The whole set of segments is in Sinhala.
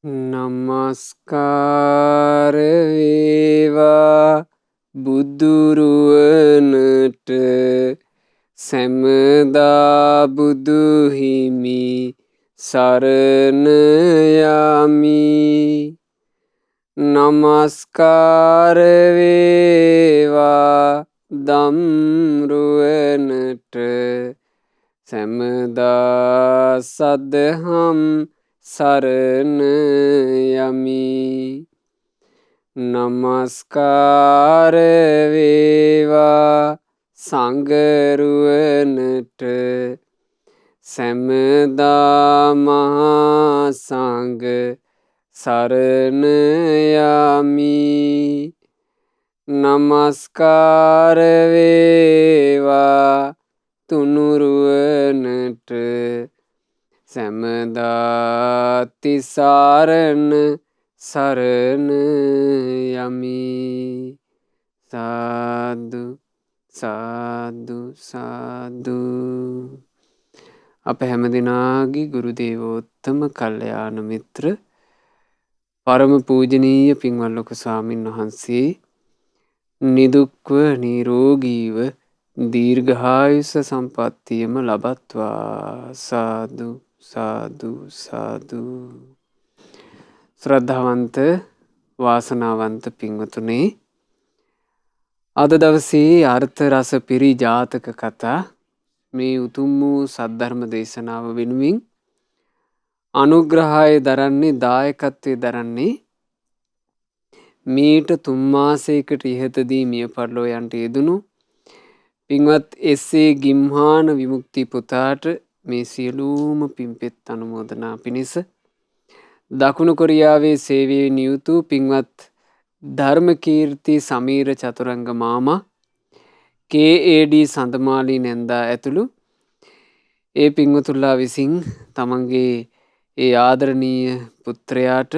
නමස්කාර වේවා බුදුරුවනට සැමදා බුදු හිමි සරණ යමි. නමස්කාර වේවා දම්රුවනට සැමදා සදහම් සරණ යමි. නමස්කාර වේවා සංඝරුවනට සැමදා මහා සංඝ සරණ යමි. නමස්කාර වේවා තුනුරුවනට සැමදා තිසරණ සරණ යමි. සාදු සාදු සාදු. අප හැමදිනාගේ ගුරු දේවෝත්තම කල්යාණ මිත්‍ර පරම පූජනීය පින්වත් ලොකු ස්වාමින් වහන්සේ නිදුක්ව නිරෝගීව දීර්ඝායුෂ සම්පත්තියම ලබත්වා. සාදු සාදු සාදු. ශ්‍රද්ධාවන්ත වාසනාවන්ත පින්වතුනේ, අද දවසේ අර්ථ රස පිරි ජාතක කතා මේ උතුම් වූ සද්ධර්ම දේශනාව වෙනුවෙන් අනුග්‍රහය දරන්නේ, දායකත්වය දරන්නේ මීට 3 මාසයකට ඉහතදී මිය පරලෝ යන්ට යෙදුණු පින්වත් එස්.ඒ. ගිම්හාන විමුක්ති පුතාට මේ සියලුම පින්පෙත් අනුමෝදනා පිණිස දකුණු කොරියාවේ සේවයේ නියුතු පින්වත් ධර්මකීර්ති සමීර චතුරංග මාමා, කේ.ඒ.ඩී. සඳමාලී නැන්දා ඇතුළු ඒ පින්වතුල්ලා විසින් තමන්ගේ ඒ ආදරණීය පුත්‍රයාට,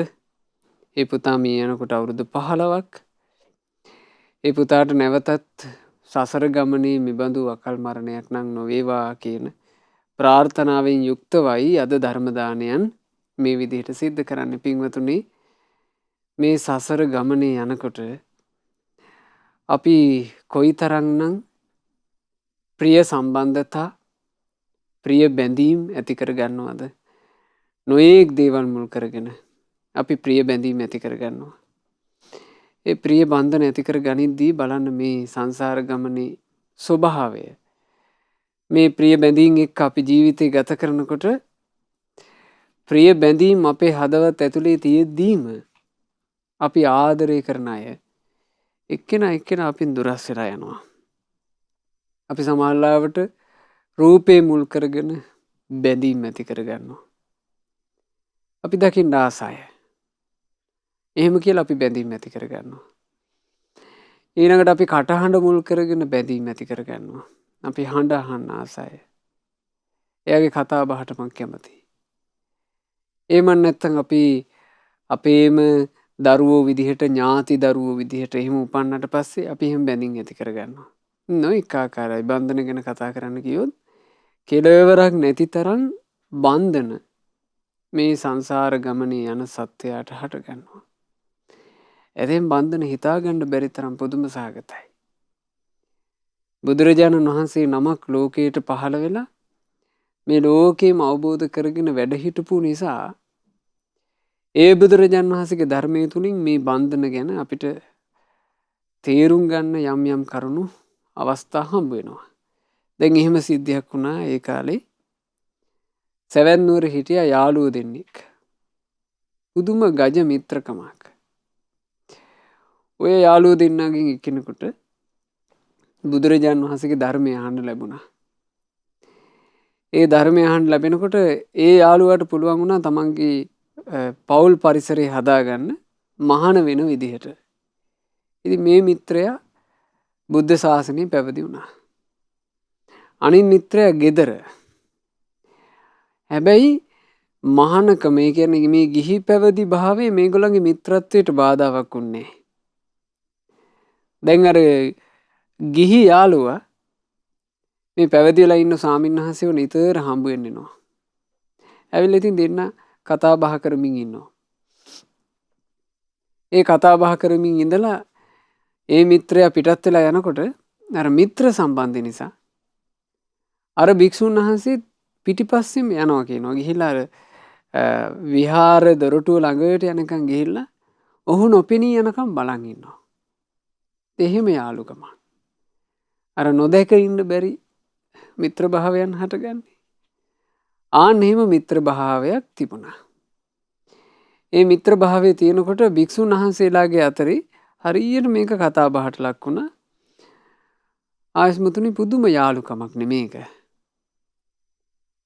ඒ පුතා මිය යනකොට අවුරුදු 15ක්, ඒ පුතාට නැවතත් සසර ගමනේ මෙබඳු අකල් මරණයක් නම් නොවේවා කියන ප්‍රාර්ථනාවෙන් යුක්තවයි අද ධර්ම දානයන් මේ විදිහට සිද්ධ කරන්න. පින්වතුනි, මේ සසර ගමනේ යනකොට අපි කොයිතරම්නම් ප්‍රිය සම්බන්ධතා, ප්‍රිය බැඳීම් ඇති කර ගන්නවද? නොයේක් දේවල් මුල් කරගෙන අපි ප්‍රිය බැඳීම් ඇති කර ගන්නවා. ඒ ප්‍රිය බන්ධන ඇති කර ගනිද්දී බලන්න මේ සංසාර ගමනේ ස්වභාවය. මේ ප්‍රිය බැඳීම් එක්ක අපි ජීවිතය ගත කරනකොට ප්‍රිය බැඳීම් අපේ හදවත් ඇතුලේ තියෙද්දීම අපි ආදරය කරන අය එක්කෙනා එක්කෙනා අපින් දුරස් වෙලා යනවා. අපි සමහරවිට රූපේ මුල් කරගෙන බැඳීම් ඇති කර ගන්නවා. අපි දකින්න ආසය. එහෙම කියලා අපි බැඳීම් ඇති කර ගන්නවා. ඊළඟට අපි කටහඬ මුල් කරගෙන බැඳීම් ඇති කර ගන්නවා. අපි හඬ අහන්න ආසය. එයාගේ කතා බහට මං කැමතියි. එහෙම නැත්නම් අපි අපේම දරුවෝ විදිහට, ඥාති දරුවෝ විදිහට එහෙම උපන්නට පස්සේ අපි එහෙම බැඳීම් ඇති කර ගන්නවා. නොඑක ආකාරයි බන්ධන ගැන කතා කරන්න කිව්වොත් කෙලවරක් නැති තරම් බන්ධන මේ සංසාර ගමනේ යන සත්‍යයට හට ගන්නවා. එතෙන් බන්ධන හිතාගන්න බැරි තරම් පුදුම සහගතයි. බුදුරජාණන් වහන්සේ නමක් ලෝකයට පහළ වෙලා මේ ලෝකේම අවබෝධ කරගෙන වැඩ හිටපු නිසා ඒ බුදුරජාණන් වහන්සේගේ ධර්මයේ තුලින් මේ බන්ධන ගැන අපිට තේරුම් ගන්න යම් යම් කරුණු අවස්ථා හම්බ වෙනවා. දැන් එහෙම සිද්ධියක් වුණා ඒ කාලේ. සෙවන් නුවර හිටියා යාළුවෝ දෙන්නෙක්. පුදුම ගජ මිත්‍රකමක්. ඔය යාළුවෝ දෙන්නාගෙන් එක්කෙනෙකුට බුදුරජාණන් වහන්සේගේ ධර්මය අහන්න ලැබුණා. ඒ ධර්මය අහන්න ලැබෙනකොට ඒ යාළුවාට පුළුවන් වුණා තමන්ගේ පෞල් පරිසරය හදාගන්න මහාන වෙන විදිහට. ඉතින් මේ මිත්‍රයා බුද්ධ ශාසනය පැවිදි වුණා. අනිත් මිත්‍රයා ගෙදර. හැබැයි මහානකම, ඒ කියන්නේ මේ ගිහි පැවිදි භාවයේ මේගොල්ලන්ගේ මිත්‍රත්වයට බාධාවක් වුණේ නැහැ. දැන් අර ගිහි යාළුවා මේ පැවිදි වෙලා ඉන්න ඒ කතා බහ කරමින් ඉඳලා ඒ මිත්‍රයා පිටත් වෙලා යනකොට අර මිත්‍ර සම්බන්ධය නිසා අර භික්ෂුන් වහන්සේ පිටිපස්සෙම යනවා කියනවා. ගිහිල්ලා අර විහාර දොරටුව ළඟට යනකම් ගිහිල්ලා ඔහු නොපෙනී යනකම් බලන් ඉන්නවා. එහෙම යාළුකම. අර නොදැක ඉන්න බැරි මිත්‍ර භාවයන් හටගන්නේ. ආන් එහෙම මිත්‍ර භාවයක් තිබුණා. ඒ මිත්‍ර භාවයේ තියෙනකොට භික්ෂුන් වහන්සේලාගේ අතරේ හරියට මේක කතා බහට ලක් වුණා. ආයස්මතුනි පුදුම යාළුකමක් නෙමේක.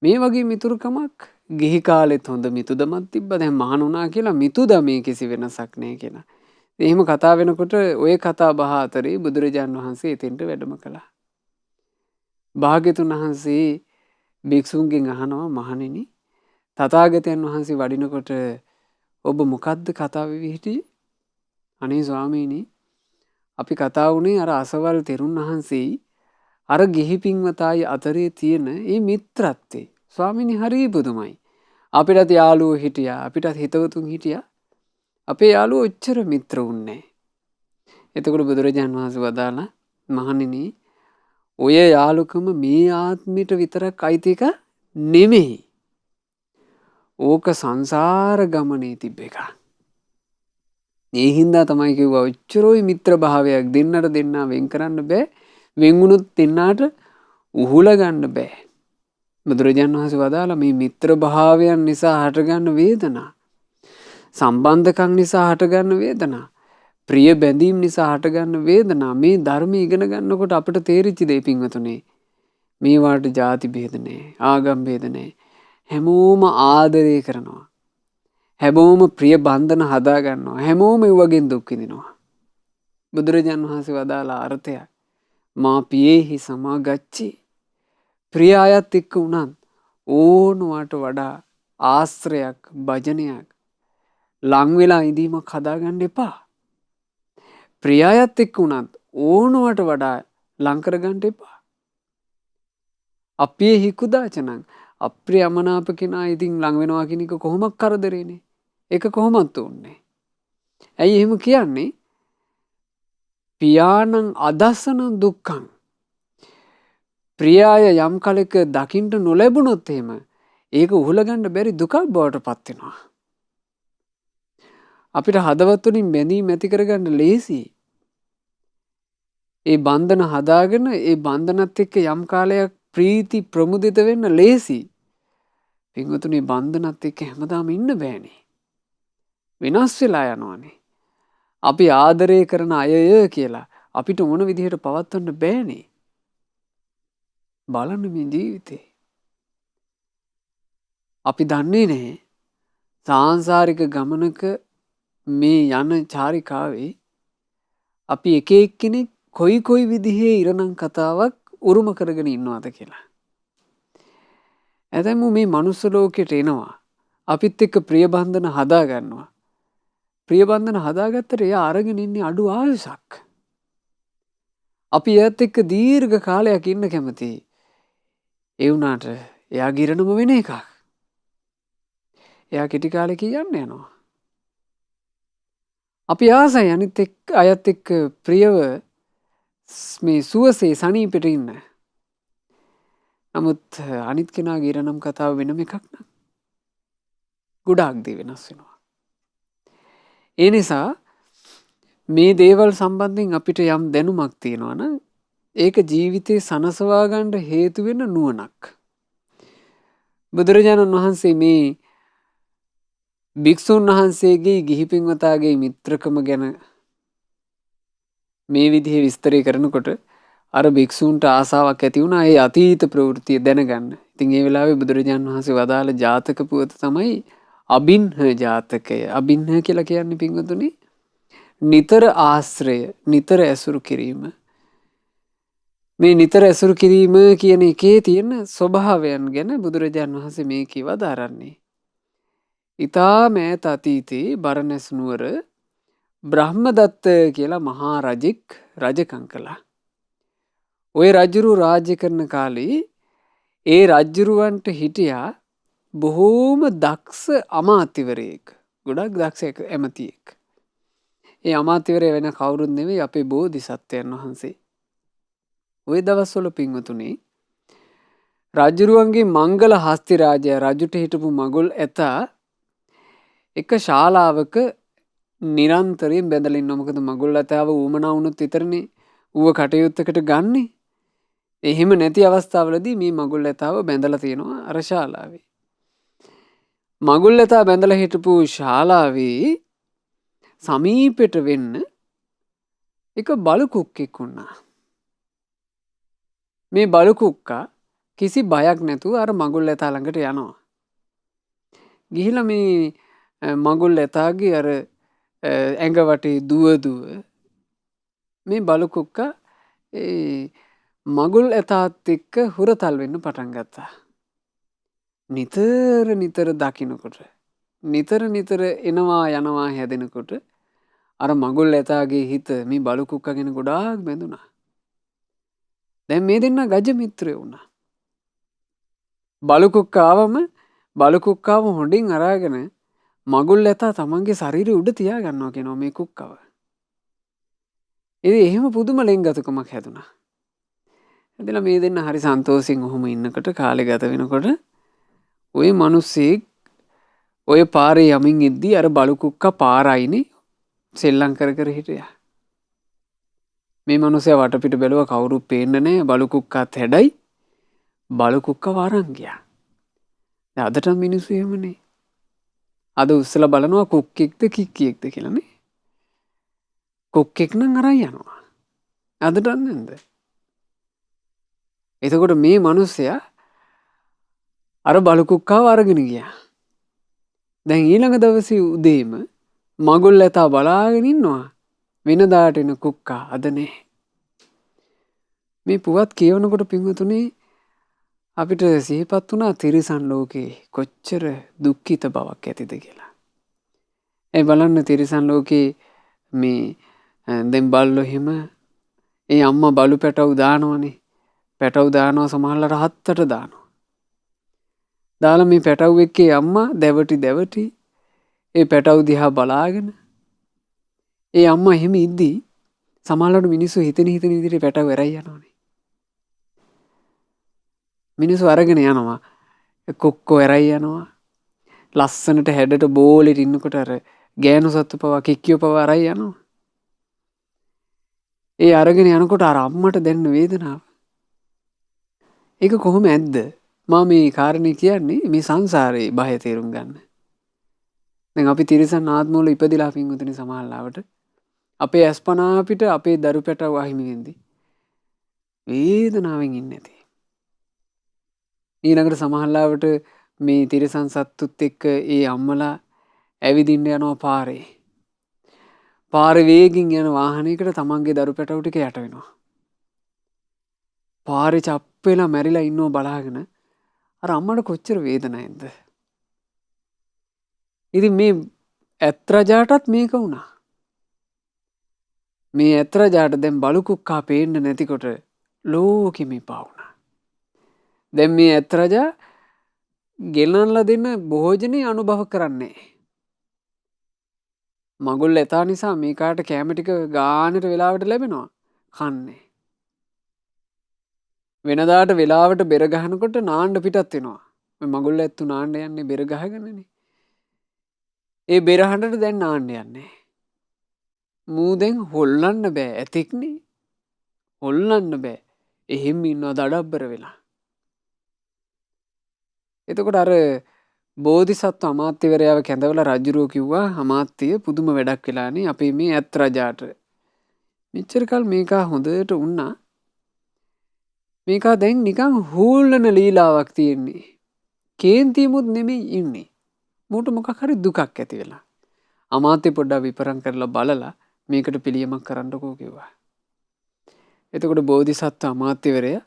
මේ වගේ මිතුරුකමක් ගිහි කාලෙත් හොඳ මිතුදමක් තිබ්බා. දැන් මහාන වුණා කියලා මිතුදමේ කිසි වෙනසක් නැහැ කියලා. එහෙම කතා වෙනකොට ওই කතා බහ අතරේ බුදුරජාන් වහන්සේ එතෙන්ට වැඩම කළා. භාග්‍යතුන් වහන්සේ භික්ෂුන්ගෙන් අහනවා මහණෙනි තථාගතයන් වහන්සේ වඩිනකොට ඔබ මොකද්ද කතා වෙවි හිටියේ? අනේ ස්වාමීනි අපි කතා වුණේ අර අසවල් තෙරුන් වහන්සේයි අර ගිහි පින්වතායි අතරේ තියෙන මේ මිත්‍රත්වේ. ස්වාමීනි හරි පුදුමයි. අපිටත් යාළුවෝ හිටියා, අපිටත් හිතවතුන් හිටියා. අපේ යාළුවෝ ඔච්චර මිත්‍ර වුන්නේ. එතකොට බුදුරජාන් වහන්සේ වදාලා මහණෙනි ඔය යාළුකම මේ ආත්මෙට විතරක් අයිති එක නෙමෙයි. ඕක සංසාර ගමනේ තිබ්බ එක. ඒ හින්දා තමයි කිව්වා ඔච්චරෝයි මිත්‍ර භාවයක් දෙන්නට දෙන්නා වෙන් කරන්න බෑ. වෙන් වුණොත් දෙන්නාට උහුල ගන්න බෑ. බුදුරජාණන් වහන්සේ වදාලා මේ මිත්‍ර භාවයන් නිසා හටගන්න වේදනා, සම්බන්ධකම් නිසා හටගන්න වේදනා, ප්‍රිය බැඳීම් නිසා හටගන්න වේදනා මේ ධර්ම ඉගෙන ගන්නකොට අපිට තේරිච්ච දේ පින්වතුනි මේවාට ಜಾති ભેද නැහැ, ආගම් ભેද නැහැ. හැමෝම ආදරය කරනවා. හැමෝම ප්‍රිය බන්ධන හදා ගන්නවා. හැමෝම ඒ වගේ දුක් විඳිනවා. බුදුරජාණන් වහන්සේ වදාලා අර්ථය මා පියේහි සමාගච්ඡි ප්‍රිය අයත් එක්ක උනත් ඕනවට වඩා ආශ්‍රයක් භජනයක් ලං වෙලා ඉඳීමක් හදාගන්න එපා. ප්‍රිය අයත් එක්ක උනත් ඕනවට වඩා ලං කරගන්න එපා. අපියේහි කුදාචනං අප්‍රිය අමනාප කෙනා ඉතින් ලං වෙනවා කියන එක කොහොමද කරදරේනේ. ඒක කොහොමත් උන්නේ. ඇයි එහෙම කියන්නේ? පියාණං අදසන දුක්ඛං. ප්‍රියාය යම් කලක දකින්න නොලැබුණොත් එහෙම ඒක උහුලගන්න බැරි දුකක් බවට පත් වෙනවා. අපිට හදවත් වලින් බැඳීම් ඇති කරගන්න ලේසි. ඒ බන්ධන හදාගෙන ඒ බන්ධනත් එක්ක යම් කාලයක් ප්‍රීති ප්‍රමුදිත වෙන්න ලේසි. පින්වතුනි බන්ධනත් එක්ක හැමදාම ඉන්න බෑනේ. වෙනස් වෙලා යනවානේ. අපි ආදරය කරන අයය කියලා අපිට මොන විදිහට පවත්වන්න බෑනේ. බලන්න මේ ජීවිතේ. අපි දන්නේ නැහැ සාංශාරික ගමනක මේ යන චාරිකාවේ අපි එක එක්කෙනෙක් කොයි විදිහේ ඉරණම් කතාවක් උරුම කරගෙන ඉන්නවද කියලා. ඇතැම්මු මේ මනුස්ස ලෝකෙට එනවා. අපිත් එක්ක ප්‍රිය බන්ධන හදා ගන්නවා. ප්‍රිය බන්ධන හදාගත්තට එයා අරගෙන ඉන්නේ අඩු ආයුෂක්. අපි එයත් එක්ක දීර්ඝ කාලයක් ඉන්න කැමතියි. ඒ වුණාට එයා ගිරණම වෙන එකක්. එයා කෙටි කාලෙක යන්න යනවා. අපි ආසයි අයත් එක්ක ප්‍රියව මේ සුවසේ සනීපෙට ඉන්න. නමුත් අනිත් කෙනාගේ ඉරණම් කතාව වෙනම එකක් නම් ගොඩාක් දේ වෙනස් වෙනවා. ඒ නිසා මේ දේවල් සම්බන්ධයෙන් අපිට යම් දැනුමක් තියෙනවා නම් ඒක ජීවිතේ සනසවා ගන්න හේතු වෙන නුවණක්. බුදුරජාණන් වහන්සේ මේ භික්ෂුන් වහන්සේගේ ගිහි පින්වතාගේ මිත්‍රකම ගැන මේ විදිහේ විස්තරය කරනකොට අර භික්ෂූන්ට ආසාවක් ඇති වුණා ඒ අතීත ප්‍රවෘත්තිය දැනගන්න. ඉතින් ඒ වෙලාවේ බුදුරජාණන් වහන්සේ වදාළ ජාතක පුවත තමයි අබින්හ ජාතකය. අබින්හ කියලා කියන්නේ පින්වතුනි නිතර ආශ්‍රය, නිතර ඇසුරු කිරීම. මේ නිතර ඇසුරු කිරීම කියන එකේ තියෙන ස්වභාවයන් ගැන බුදුරජාණන් වහන්සේ මේ කිවදාරන්නේ. ඉතා මෑත අතීතේ බරණැස් නුවර බ්‍රහ්මදත්ත කියලා මහා රජෙක් රජකම් කළා. ওই රජුරු රාජ්‍ය කරන කාලේ ඒ රජුරවන්ට හිටියා බොහෝම දක්ෂ අමාත්‍යවරයෙක්. ගොඩක් දක්ෂ ඇමතියෙක්. ඒ අමාත්‍යවරය වෙන කවුරුත් නෙවෙයි අපේ බෝධිසත්වයන් වහන්සේ. ওই දවස්වල පින්වතුනි රජුරුවන්ගේ මංගල හස්ති රාජයා රජුට හිටපු මගුල් ඇතා එක ශාලාවක නිරන්තරයෙන් බැඳලා ඉන්නවා. මොකද මගුල් ඇතාව ඌමනා වුණොත් විතරනේ ඌව කටයුත්තකට ගන්නේ. එහෙම නැති අවස්ථාවලදී මේ මගුල් ඇතාව බැඳලා තියෙනවා අර ශාලාවේ. මගුල් ඇතා බැඳලා හිටපු ශාලාවේ සමීපෙට වෙන්න එක බලු කුක්කෙක් වුණා. මේ බලු කුක්කා කිසි බයක් නැතුව අර මගුල් ඇතා ළඟට යනවා. ගිහිලා මේ මගුල් ඇතාගේ අර ඇඟ වටේ දුව මේ බලු කුක්කා ඒ මගුල් ඇතාත් එක්ක හුරතල් වෙන්න පටන් ගත්තා. නිතර දකින්නකොට නිතර එනවා යනවා හැදෙනකොට අර මගුල් ඇතාගේ හිත මේ බලු කුක්කා ගැන ගොඩාක් බැඳුනා. දැන් මේ දෙන්නා ගජ මිත්‍රයෝ වුණා. බලු කුක්කාවම බලු කුක්කාව හොඬින් අරගෙන මගුල් ඇතා තමන්ගේ ශරීරය උඩ තියා ගන්නවා කියනවා මේ කුක්කව. ඉතින් එහෙම පුදුම ලෙන්ගතුකමක් හැදුනා. එතන මේ දෙන්න හරි සන්තෝෂෙන් ඔහොම ඉන්නකොට කාලේ ගත වෙනකොට ওই මිනිස්සෙක් ඔය පාරේ යමින් ඉද්දී අර බලු කුක්කා පාරයිනේ සෙල්ලම් කර හිටියා. මේ මිනිස්සයා වටපිට බැලුවා කවුරුත් පේන්න නැහැ. බලු කුක්කාත් හැඩයි. බලු කුක්කා වරන් ගියා. දැන් අදට මිනිස්සු එහෙමනේ. අද උස්සලා බලනවා කුක්කෙක්ද කික්කියෙක්ද කියලානේ. කුක්කෙක් නම් අරන් යනවා. අදට නේද? එතකොට මේ මිනිස්සයා අර බලු කුක්කාව අරගෙන ගියා. දැන් ඊළඟ දවසේ උදේම මගුල් ඇතා බලාගෙන ඉන්නවා. වෙනදාට එන කුක්කා අද නැහැ. මේ පුවත් කියවනකොට පින්වතුනි අපිට සිහිපත් වුණා තිරිසන් ලෝකේ කොච්චර දුක්ඛිත බවක් ඇතිද කියලා. ඒ බලන්න තිරිසන් ලෝකේ මේ දැන් බල්ලෝ හිම ඒ අම්මා බලු පැටව් දානවනේ. පැටව් දානවා සමහරවල් හත්තට දානවා. දාලා මේ පැටව් එක්කේ අම්මා දැවටි ඒ පැටව් දිහා බලාගෙන ඒ අම්මා එහෙම ඉද්දී සමහරවල් මිනිස්සු හිතෙන විදිහට පැටව් ඇරයි යනවනේ. මිනිස්සු අරගෙන යනවා. කොක්කෝ ඇරයි යනවා. ලස්සනට හැඩට බෝලෙට ඉන්නකොට අර ගෑනු සත්තු පවා කික්කියෝ පවා අරයි යනවා. ඒ අරගෙන යනකොට අර අම්මට දැනෙන වේදනාව. ඒක කොහොම ඇද්ද? මම මේ කාරණේ කියන්නේ මේ සංසාරේ බය තේරුම් ගන්න. දැන් අපි තිරිසන් ආත්මවල ඉපදිලා පින්වතුනි සමහරවට අපේ අස්පනා අපිට අපේ දරු පැටව අහිමි වෙන්දි වේදනාවෙන් ඉන්නේ නැති. ඊළඟට සමහරවට මේ තිරිසන් සත්තුත් එක්ක ඒ අම්මලා ඇවිදින්න යනවා පාරේ. පාරේ වේගින් යන වාහනයකට තමන්ගේ දරු පැටව ටික යට වෙනවා. පාරේ චප්පෙලා මැරිලා ඉන්නව බලාගෙන අර අම්මට කොච්චර වේදනාවක්ද? ඉතින් මේ ඇත් රජාටත් මේක වුණා. මේ ඇත් රජාට දැන් බලු කුක්කා පේන්න නැතිකොට ලෝකෙම එපා වුණා. දැන් මේ ඇත් රජා ගෙනල්ලා දෙන භෝජනේ අනුභව කරන්නේ. මගුල් ඇතා නිසා මේ කාට කැම ටික ගානට වෙලාවට ලැබෙනවා. කන්නේ. වෙනදාට වෙලාවට බෙර ගහනකොට නාන්න පිටත් වෙනවා. මේ මගුල් ඇත්තු නාන්න යන්නේ බෙර ගහගෙනනේ. ඒ බෙර හඬට දැන් නාන්න යන්නේ. මූ දැන් හොල්ලන්න බෑ ඇතෙක්නේ. හොල්ලන්න බෑ. එහෙම ඉන්නවා දඩබ්බර වෙලා. එතකොට අර බෝධිසත්ව අමාත්‍යවරයාව කැඳවලා රජුරෝ කිව්වා අමාත්‍ය පුදුම වැඩක් වෙලානේ අපේ මේ ඇත් රජාට. මෙච්චර කල් මේකා හොඳට වුණා. මේකා දැන් නිකන් හූල්ලන ලීලාවක් තියෙන්නේ. කේන්තියමුත් නෙමෙයි ඉන්නේ. මූට මොකක් හරි දුකක් ඇති වෙලා. අමාත්‍ය පොඩ්ඩක් විපරම් කරලා බලලා මේකට පිළියමක් කරන්නකෝ කිව්වා. එතකොට බෝධිසත්ව අමාත්‍යවරයා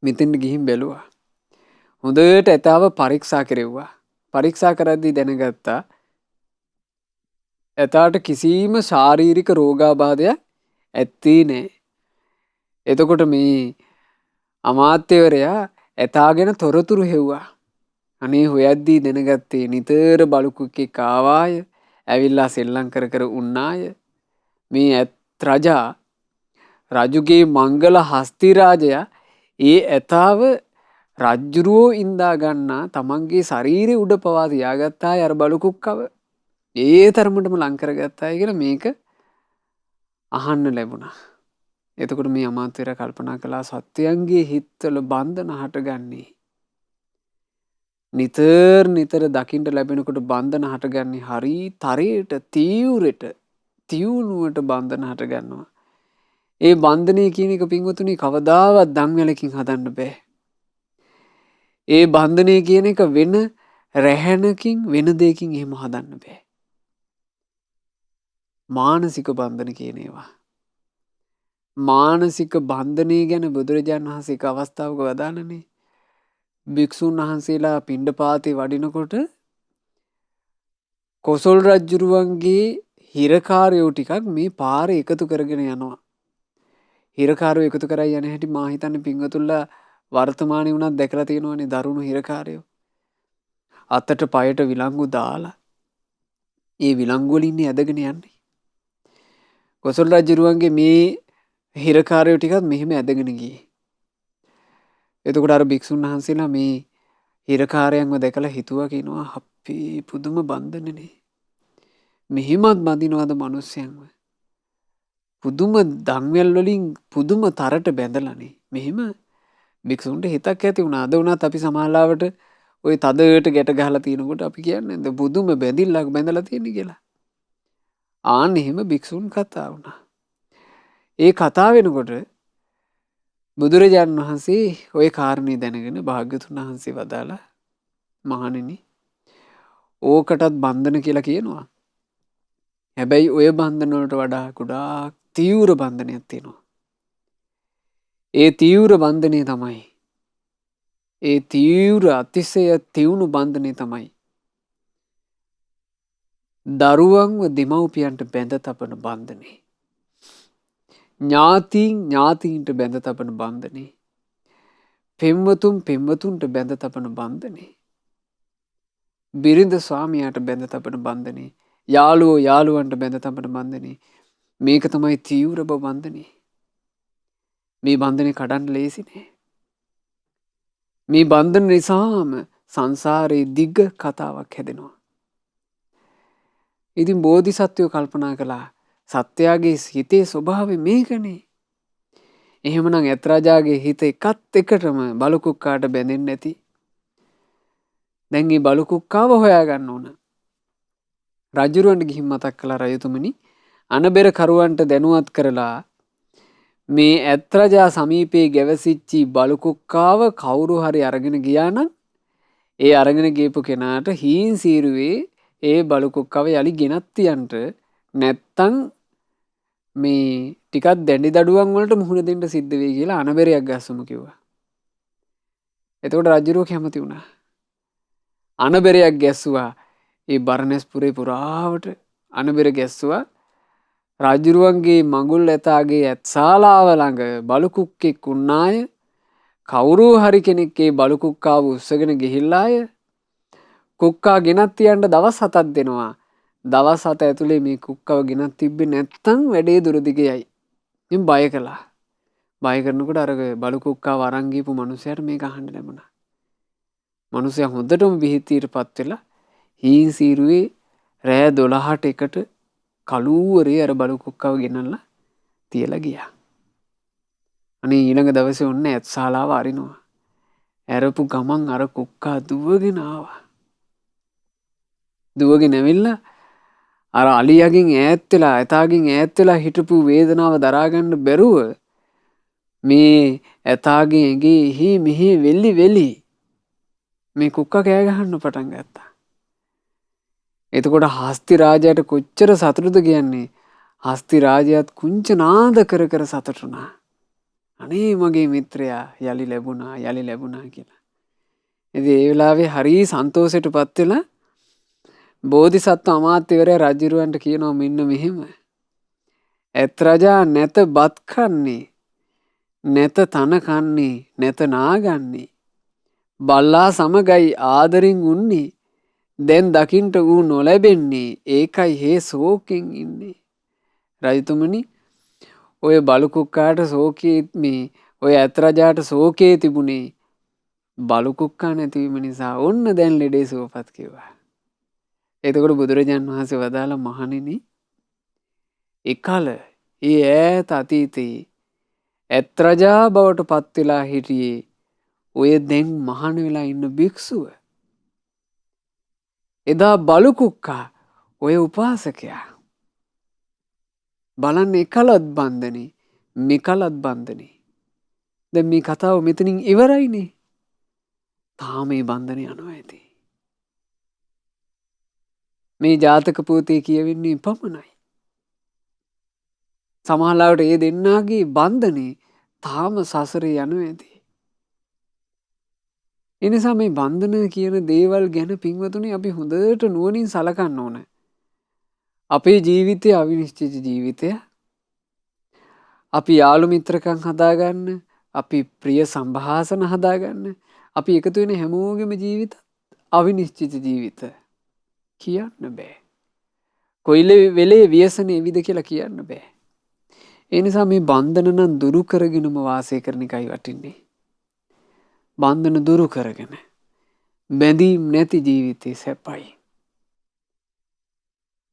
මෙතෙන්ට ගිහින් බැලුවා. හොඳට ඇතාව පරීක්ෂා කෙරෙව්වා. පරීක්ෂා කරද්දී දැනගත්තා ඇතාට කිසිම ශාරීරික රෝගාබාධයක් ඇත්තේ නැහැ. එතකොට මේ අමාත්‍යවරයා ඇතා ගැන තොරතුරු හෙව්වා. අනේ හොයද්දී දැනගත්තේ නිතර බලු කුක්කෙක් ආවාය. ඇවිල්ලා සෙල්ලම් කර කර උන්නාය. මේ ඇත් රජා රජුගේ මංගල හස්ති රාජයා ඒ ඇතාව රජ්ජුරුවෝ ඉන්දා ගන්නා තමන්ගේ ශරීරය උඩ පවා තියාගත්තාය අර බලු කුක්කව. ඒ තරමටම ලං කරගත්තාය කියලා මේක අහන්න ලැබුණා. එතකොට මේ අමාත්‍යවරයා කල්පනා කළා සත්වයන්ගේ හිත්වල බන්ධන හටගන්නේ නිතර දකින්න ලැබෙනකොට බන්ධන හටගන්නේ හරි තරයට තීව්‍රයට තියුණුවට බන්ධන හටගන්නවා. ඒ බන්ධනය කියන එක පින්වතුනි කවදාවත් දන්වැලකින් හදන්න බෑ. ඒ බන්ධනය කියන එක වෙන රැහැනකින් වෙන දෙයකින් එහෙම හදන්න බෑ. මානසික බන්ධන කියන ඒවා. මානසික බන්ධනය ගැන බුදුරජාණන් වහන්සේ එක අවස්ථාවක වදාළනේ. භික්ෂුන් වහන්සේලා පිණ්ඩපාතේ වඩිනකොට කොසල් රජුරුවන්ගේ හිරකාරයෝ ටිකක් මේ පාරේ එකතු කරගෙන යනවා. හිරකාරයෝ එකතු කරයි යන හැටි මා හිතන්නේ පින්වතුන්ලා වර්තමානයේ වුණත් දැකලා තියෙනවනේ දරුණු හිරකාරයෝ. අතට පයට විලංගු දාලා ඒ විලංගු වලින් ඉන්නේ ඇදගෙන යන්නේ. කොසල් රජුරුවන්ගේ මේ හිරකාරයෝ ටිකත් මෙහෙම ඇදගෙන ගියේ. එතකොට අර භික්ෂුන් වහන්සේලා මේ හිරකාරයන්ව දැකලා හිතුවා කියනවා අපේ පුදුම බන්ධනනේ. මෙහෙමත් බඳිනවද මිනිස්සයන්ව? පුදුම දන්වැල් වලින් පුදුම තරට බැඳලානේ. මෙහෙම භික්ෂුන්ට හිතක් ඇති වුණා. අද වුණත් අපි සමාලාවට ওই තදට ගැට ගහලා තිනකොට අපි කියන්නේ ද පුදුම බැඳිල්ලක් බැඳලා තියෙන්නේ කියලා. ආන් එහෙම භික්ෂුන් කතා වුණා. ඒ කතා වෙනකොට බුදුරජාණන් වහන්සේ ওই කාරණේ දැනගෙන භාග්‍යතුන් වහන්සේ වදාලා මහණෙනි ඕකටත් බන්ධන කියලා කියනවා. හැබැයි ඔය බන්ධන වලට වඩා ගොඩාක් තීව්‍ර බන්ධනයක් තියෙනවා. ඒ තීව්‍ර බන්ධනය තමයි ඒ තීව්‍ර අතිශය තියුණු බන්ධනය තමයි දරුවන්ව දෙමව්පියන්ට බැඳ තබන බන්ධනේ. ඥාතීන්ට බැඳ තබන බන්ධනේ. පෙම්වතුන්ට බැඳ තබන බන්ධනේ. බිරිඳ ස්වාමියාට බැඳ තබන බන්ධනේ. යාළුවන්ට බැඳ තබන බන්ධනේ. මේක තමයි තීව්‍ර බන්ධනේ. මේ බන්ධනේ කඩන්න ලේසි නෑ. මේ බන්ධන නිසාම සංසාරේ දිග කතාවක් හැදෙනවා. ඉතින් බෝධිසත්වයෝ කල්පනා කළා සත්‍යයාගේ හිතේ ස්වභාවය මේකනේ. එහෙමනම් ඇත් රජාගේ හිත එකත් එකටම බලු කුක්කාට බැඳෙන්නේ නැති. දැන් මේ බලු කුක්කාව හොයාගන්න ඕන. රජුරවන්ට ගිහින් මතක් කළා රජතුමනි අනබෙර කරුවන්ට දැනුවත් කරලා මේ ඇත් රජා සමීපයේ ගැවසිච්චි බලු කුක්කාව කවුරු හරි අරගෙන ගියා නම් ඒ අරගෙන ගියපු කෙනාට හීන් සීරුවේ ඒ බලු කුක්කාව යලි ගෙනත් තියන්ට නැත්තම් මේ ටිකක් දැඩි දඩුවම් වලට මුහුණ දෙන්න සිද්ධ වෙයි කියලා අනබෙරයක් ගස්සමු කිව්වා. එතකොට රජුරෝ කැමති වුණා. අනබෙරයක් ගැස්සුවා. ඒ බරණැස්පුරේ පුරාවට අනබෙර ගැස්සුවා. රජුරුවන්ගේ මඟුල් ඇතාගේ ඇත්සාලාව ළඟ බලු කුක්කෙක් උන්නාය. කවුරු හරි කෙනෙක් ඒ බලු කුක්කාව උස්සගෙන ගිහිල්ලාය. කුක්කා ගෙනත් තියන්න දවස් 7ක් දෙනවා. දවස් 7 ඇතුලේ මේ කුක්කව ගෙනත් තිබ්බේ නැත්තම් වැඩේ දුරදිග යයි. ඉතින් බය කළා. බය කරනකොට අර බලු කුක්කාව අරන් ගිහපු මිනිහයාට මේක අහන්න ලැබුණා. මිනිහයා හොඳටම බිහිතීටපත් වෙලා හීන් සීරුවේ රෑ 12ට එකට කලූවරේ අර බලු කුක්කව ගෙනල්ලා තියලා ගියා. අනේ ඊළඟ දවසේ ඔන්න ඇත්සාලාව අරිනවා. ඇරපු ගමන් අර කුක්කා දුවගෙන ආවා. දුවගෙන ඇවිල්ලා අර අලියගෙන් ඈත් වෙලා ඇතාගෙන් ඈත් වෙලා හිටපු වේදනාව දරා ගන්න බැරුව මේ ඇතාගේ ඇඟේ මෙහි වෙලි මේ කුක්කා කෑ ගහන්න පටන් ගත්තා. එතකොට හස්ති රාජයාට කොච්චර සතුටුද කියන්නේ. හස්ති රාජයාත් කුංච නාද කර කර සතුටු වුණා. අනේ මගේ මිත්‍රයා යලි ලැබුණා කියලා. ඉතින් ඒ වෙලාවේ හරි සන්තෝෂයටපත් වෙලා බෝධිසත්ව අමාත්‍යවරයා රජුරවන්ට කියනවා මෙන්න මෙහෙම. ඇත් රජා නැත බත් කන්නේ, නැත තන කන්නේ, නැත නාගන්නේ. බල්ලා සමගයි ආදරෙන් උන්නේ. දැන් දකින්ට ඌ නොලැබෙන්නේ ඒකයි හේ සෝකෙන් ඉන්නේ. රජතුමනි ඔය බලුකුක්කාට සෝකයේ මේ ඔය ඇත්රජාට සෝකයේ තිබුණේ බලුකුක්කා නැතිවීම නිසා ඔන්න දැන් ලෙඩේ සුවපත් කිව්වා. එතකොට බුදුරජාණන් වහන්සේ වදාළ මහණෙනි එකල ඒ ඈත අතීතයේ ඇත්රජා බවට පත් වෙලා හිටියේ ඔය දැන් මහණ වෙලා ඉන්න භික්ෂුව. එදා බලුකුක්කා ඔය උපාසකයා. බලන්න එකලත් බන්ධනේ මෙකලත් බන්ධනේ. දැන් මේ කතාව මෙතනින් ඉවරයිනේ. තාම මේ බන්ධනේ යනවා ඇති. මේ ජාතක පොතේ කියවෙන්නේ පමණයි. සමහරවිට ඒ දෙන්නාගේ බන්ධනේ තාම සසරේ යනවා ඇති. එනිසා මේ බන්ධන කියන දේවල් ගැන පින්වතුනි අපි හොඳට නුවණින් සලකන්න ඕන. අපේ ජීවිතය අවිනිශ්චිත ජීවිතය. අපි යාළු මිත්‍රකම් හදාගන්න, අපි ප්‍රිය සම්භාෂණ හදාගන්න, අපි එකතු වෙන හැමෝගෙම ජීවිත අවිනිශ්චිත ජීවිත. කියන්න බෑ. කොයිල වෙලේ ව්‍යසනේ විද කියලා කියන්න බෑ. ඒ නිසා මේ බන්ධන නම් දුරු කරගෙනම වාසය කරන එකයි වටින්නේ. බන්ධන දුරු කරගෙන බැඳීම් නැති ජීවිතේ සැපයි.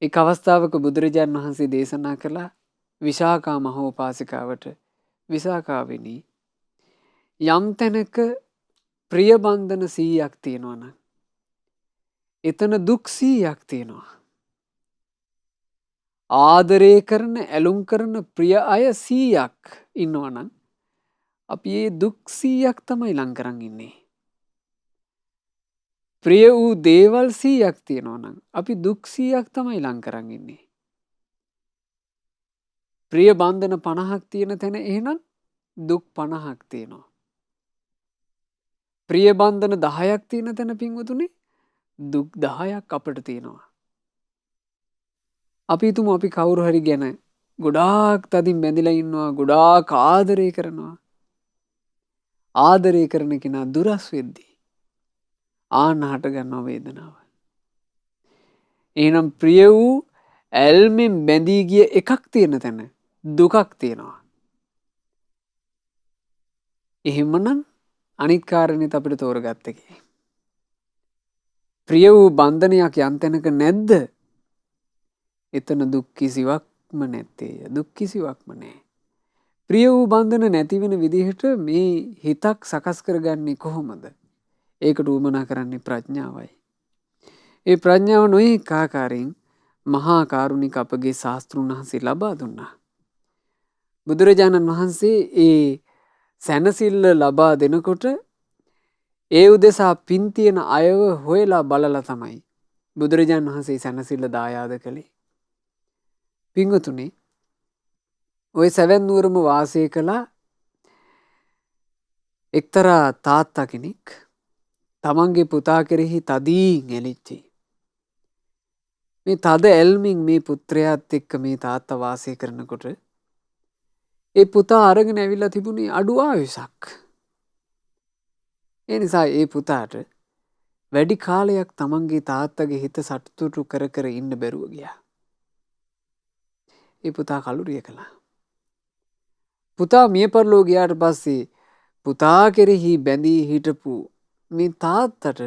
එක් අවස්ථාවක බුදුරජාණන් වහන්සේ දේශනා කළා විශාකා මහෝපාසිකාවට විශාකාවෙනි යම් තැනක ප්‍රිය බන්ධන 100ක් තියෙනවා නම් එතන දුක් 100ක් තියෙනවා. ආදරය කරන ඇලුම් කරන ප්‍රිය අය 100ක් ඉන්නවා නම් අපි ඒ දුක් 100ක් තමයි ලං කරන් ඉන්නේ. ප්‍රිය වූ දේවල් 100ක් තියෙනවා නම් අපි දුක් 100ක් තමයි ලං කරන් ඉන්නේ. ප්‍රිය බන්ධන 50ක් තියෙන තැන එහෙනම් දුක් 50ක් තියෙනවා. ප්‍රිය බන්ධන 10ක් තියෙන තැන පින්වතුනි දුක් 10ක් අපිට තියෙනවා. අපි හිතමු අපි කවුරු හරි ගැන ගොඩාක් තදින් බැඳිලා ඉන්නවා, ගොඩාක් ආදරය කරනවා. ආදරය කරන කෙනා දුරස් වෙද්දී ආන්න හට ගන්නවා වේදනාව. එහෙනම් ප්‍රිය වූ ඇල්මෙන් බැඳී ගිය එකක් තියෙන තැන දුකක් තියෙනවා. එහෙමනම් අනිත් කාරණේත් අපිට තෝරගත්ත එකේ. ප්‍රිය වූ බන්ධනයක් යම් තැනක නැද්ද? එතන දුක් කිසිවක්ම නැත්තේය. දුක් කිසිවක්ම නැහැ. ප්‍රිය වූ බන්ධන නැති වෙන විදිහට මේ හිතක් සකස් කරගන්නේ කොහොමද? ඒකට උවමනා කරන්නේ ප්‍රඥාවයි. ඒ ප්‍රඥාව නොයෙක් ආකාරයෙන් මහා කරුණික අපගේ ශාස්ත්‍රුන් වහන්සේ ලබා දුන්නා. බුදුරජාණන් වහන්සේ ඒ සැනසෙල්ල ලබා දෙනකොට ඒ උදෙසා පින් තියෙන අයව හොයලා බලලා තමයි බුදුරජාණන් වහන්සේ සැනසෙල්ල දායාද කළේ. පින්වතුනි ඔය සැවැන් නුවරම වාසය කළා එක්තරා තාත්තා කෙනෙක් තමන්ගේ පුතා කෙරෙහි තදින් ඇලිච්චි. මේ තද ඇල්මින් මේ පුත්‍රයාත් එක්ක මේ තාත්තා වාසය කරනකොට ඒ පුතා අරගෙන ඇවිල්ලා තිබුණේ අඩු ආයුෂක්. ඒ නිසා ඒ පුතාට වැඩි කාලයක් තමන්ගේ තාත්තගේ හිත සතුටු කර කර ඉන්න බැරුව ගියා. ඒ පුතා කලුරිය කළා. පුතා මිය පරලෝ ගියාට පස්සේ පුතා කෙරෙහි බැඳී හිටපු මේ තාත්තට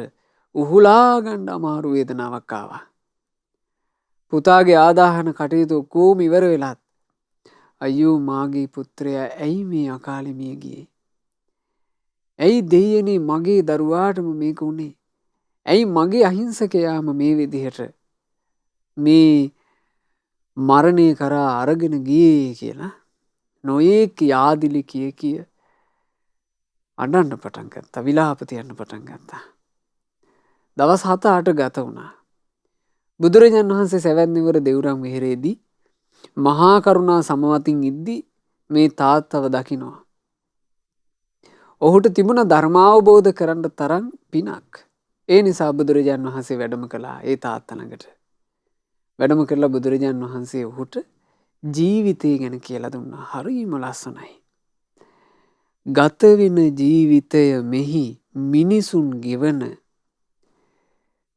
උහුලා ගන්න අමාරු වේදනාවක් ආවා. පුතාගේ ආදාහන කටයුතු කොහොම ඉවර වෙලත් අයියෝ මාගේ පුත්‍රයා ඇයි මේ අකාලේ මිය ගියේ? ඇයි දෙයියනේ මගේ දරුවාටම මේක උනේ? ඇයි මගේ අහිංසකයාම මේ විදිහට මේ මරණය කරා අරගෙන ගියේ කියලා නොයෙක් යාදිලි කිය අඬන්න පටන් ගත්තා. විලාප තියන්න පටන් ගත්තා. දවස් 7-8 ගත වුණා. බුදුරජාණන් වහන්සේ සවැත් නුවර දෙව්රම් විහරේදී මහා කරුණා සමවතින් ඉද්දී මේ තාත්තව දකිනවා. ඔහුට තිබුණ ධර්මාවබෝධ කරන්න තරම් පිනක්. ඒ නිසා බුදුරජාණන් වහන්සේ වැඩම කළා ඒ තාත්තා ළඟට. වැඩම කරලා බුදුරජාණන් වහන්සේ ඔහුට ජීවිතය ගැන කියලා දුන්නා. හරිම ලස්සනයි. ගත වෙන ජීවිතය මෙහි මිනිසුන් ගෙවන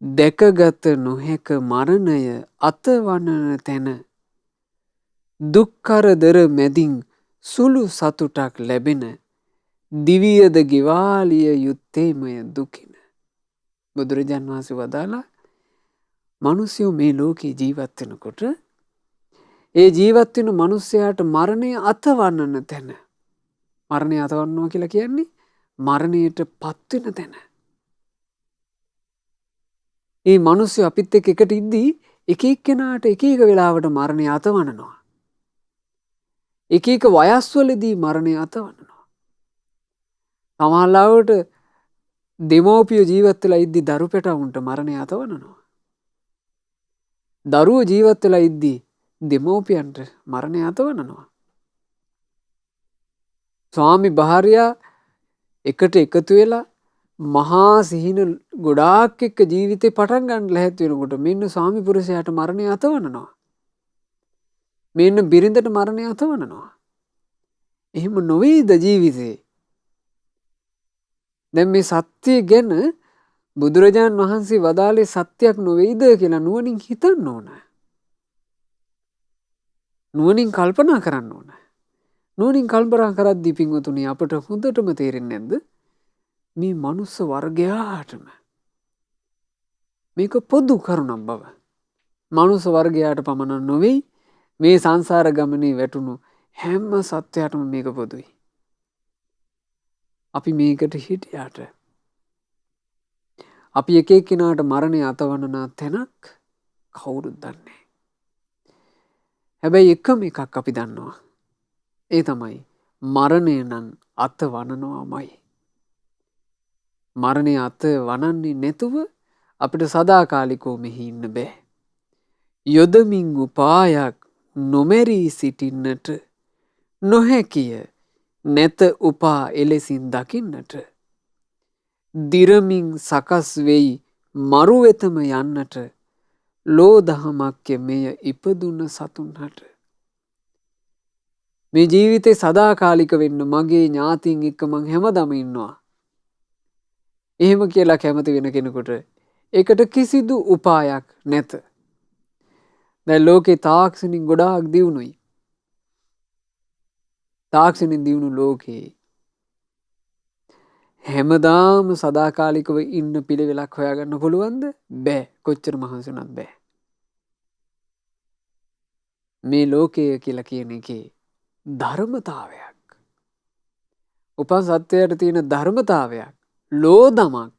දැකගත නොහැක මරණය අතවනන තැන දුක්කරදර මැදින් සුළු සතුටක් ලැබෙන දිවියද ගෙවාලිය යුත්තේමය දුකින. බුදුරජාන් වහන්සේ වදාලා මනුස්යෝ මේ ලෝකයේ ජීවත්වෙනකොට ඒ ජීවත්වෙන මනුස්්‍යයාට මරණය අතවන්නන තැන. මරණය අතවන්නවා කියලා කියන්නේ මරණයට පත්වෙන තැන. ඒ මනුස්්‍ය අපිත් එකට ඉද්දී එක කෙනාට එක වෙලාවට මරණය අතවනනවා. එක වයස්වලදී මරණය අතවන්නනවා. සමහරවිට දෙමෝපිය ජීවත් වෙලා ඉද්දි දරු පැටවුන්ට මරණය අතවනනවා. දරුවෝ ජීවත් වෙලා ඉද්දි දෙමෝපියන්ට මරණය අතවනනවා. ස්වාමි භාර්යා එකට එකතු වෙලා මහා සිහින ගොඩාක් එක්ක ජීවිතේ පටන් ගන්න ලැහැත් වෙනකොට මෙන්න ස්වාමි පුරුෂයාට මරණය අතවනනවා. මෙන්න බිරිඳට මරණය අතවනනවා. එහෙම නොවේද ජීවිතේ? දැන් මේ සත්‍ය ගැන බුදුරජාන් වහන්සේ වදාළේ සත්‍යයක් නොවේද කියලා නුවණින් හිතන්න ඕන. නුවණින් කල්පනා කරන්න ඕන. නුවණින් කල්පනා කරද්දී පින්වතුනි අපට හොඳටම තේරෙන්නේ නැද්ද? මේ මනුස්ස වර්ගයාටම මේක පොදු කරුණක් බව. මනුස්ස වර්ගයාට පමණ නොවේ මේ සංසාර ගමනේ වැටුණු හැම සත්වයාටම මේක පොදුයි. අපි මේකට හිටියාට අපි එක එක්කිනාට මරණය අතවනන තැනක් කවුරුත් දන්නේ. හැබැයි එකම එකක් අපි දන්නවා. ඒ තමයි මරණය නම් අත වනනවාමයි. මරණය අත වනන්නේ නැතුව අපිට සදාකාලිකව මෙහි ඉන්න බෑ. යොදමින් උපායක් නොමැරී සිටින්නට නොහැකිය නැත උපා එලෙසින් දකින්නට. දිරමින් සකස් වෙයි මරු වෙතම යන්නට ලෝ දහමක්ය මෙය ඉපදුන සතුන්හට. මේ ජීවිතේ සදාකාලික වෙන්න මගේ ඥාතීන් එක්ක මං හැමදම ඉන්නවා. එහෙම කියලා කැමති වෙන කෙනෙකුට ඒකට කිසිදු උපායක් නැත. දැන් ලෝකේ තාක්ෂණින් ගොඩාක් දියුණුයි. තාක්ෂණින් දියුණු ලෝකේ හැමදාම සදාකාලිකව ඉන්න පිළිවෙලක් හොයාගන්න පුළුවන්ද? බෑ. කොච්චර මහන්සි වුණත් බෑ. මේ ලෝකය කියලා කියන එකේ ධර්මතාවයක්. උපන් සත්වයට තියෙන ධර්මතාවයක්. ලෝදමක්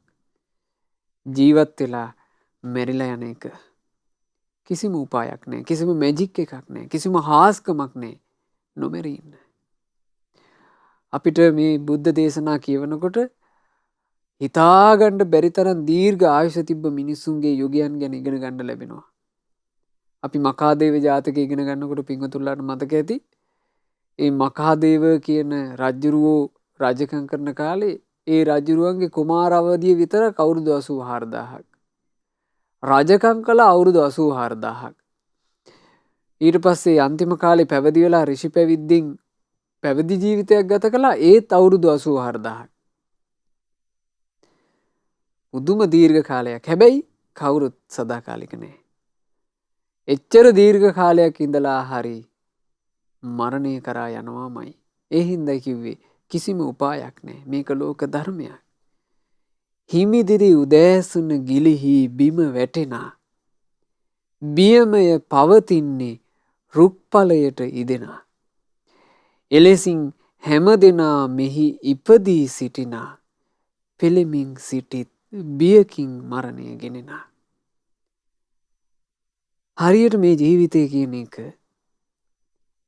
ජීවත් වෙලා මැරිලා යන එක. කිසිම උපායක් නැහැ. කිසිම මැජික් එකක් නැහැ. කිසිම හාස්කමක් නැහැ. නොමැරී ඉන්න. අපිට මේ බුද්ධ දේශනා කියවනකොට හිතාගන්න බැරි තරම් දීර්ඝ ආයුෂ තිබ්බ මිනිස්සුන්ගේ යුගයන් ගැන ඉගෙන ගන්න ලැබෙනවා. අපි මකාදේව ජාතකය ඉගෙන ගන්නකොට පින්වතුන්ලාට මතක ඇති. ඒ මකාදේව කියන රජුරුවෝ රජකම් කරන කාලේ ඒ රජුරුවන්ගේ කුමාර අවදිය විතර අවුරුදු 84000ක්. රජකම් කළ අවුරුදු 84000ක්. ඊට පස්සේ අන්තිම කාලේ පැවිදි වෙලා ඍෂි පැවිද්දෙන් පැවිදි ජීවිතයක් ගත කළා. ඒත් අවුරුදු 84000ක්. උදුම දීර්ඝ කාලයක්. හැබැයි කවුරුත් සදාකාලික නැහැ. එච්චර දීර්ඝ කාලයක් ඉඳලා හරි මරණය කරා යනවාමයි. ඒ හින්දා කිව්වේ කිසිම උපායක් නැහැ. මේක ලෝක ධර්මයක්. හිමිදිරි උදෑසන ගිලිහි බිම වැටෙනා. බියමය පවතින්නේ රුක්පලයට ඉදෙනා. එලෙසින් හැමදෙනා මෙහි ඉපදී සිටිනා. පෙළෙමින් සිටිත් බියකින් මරණය ගෙනෙනා. හරියට මේ ජීවිතය කියන එක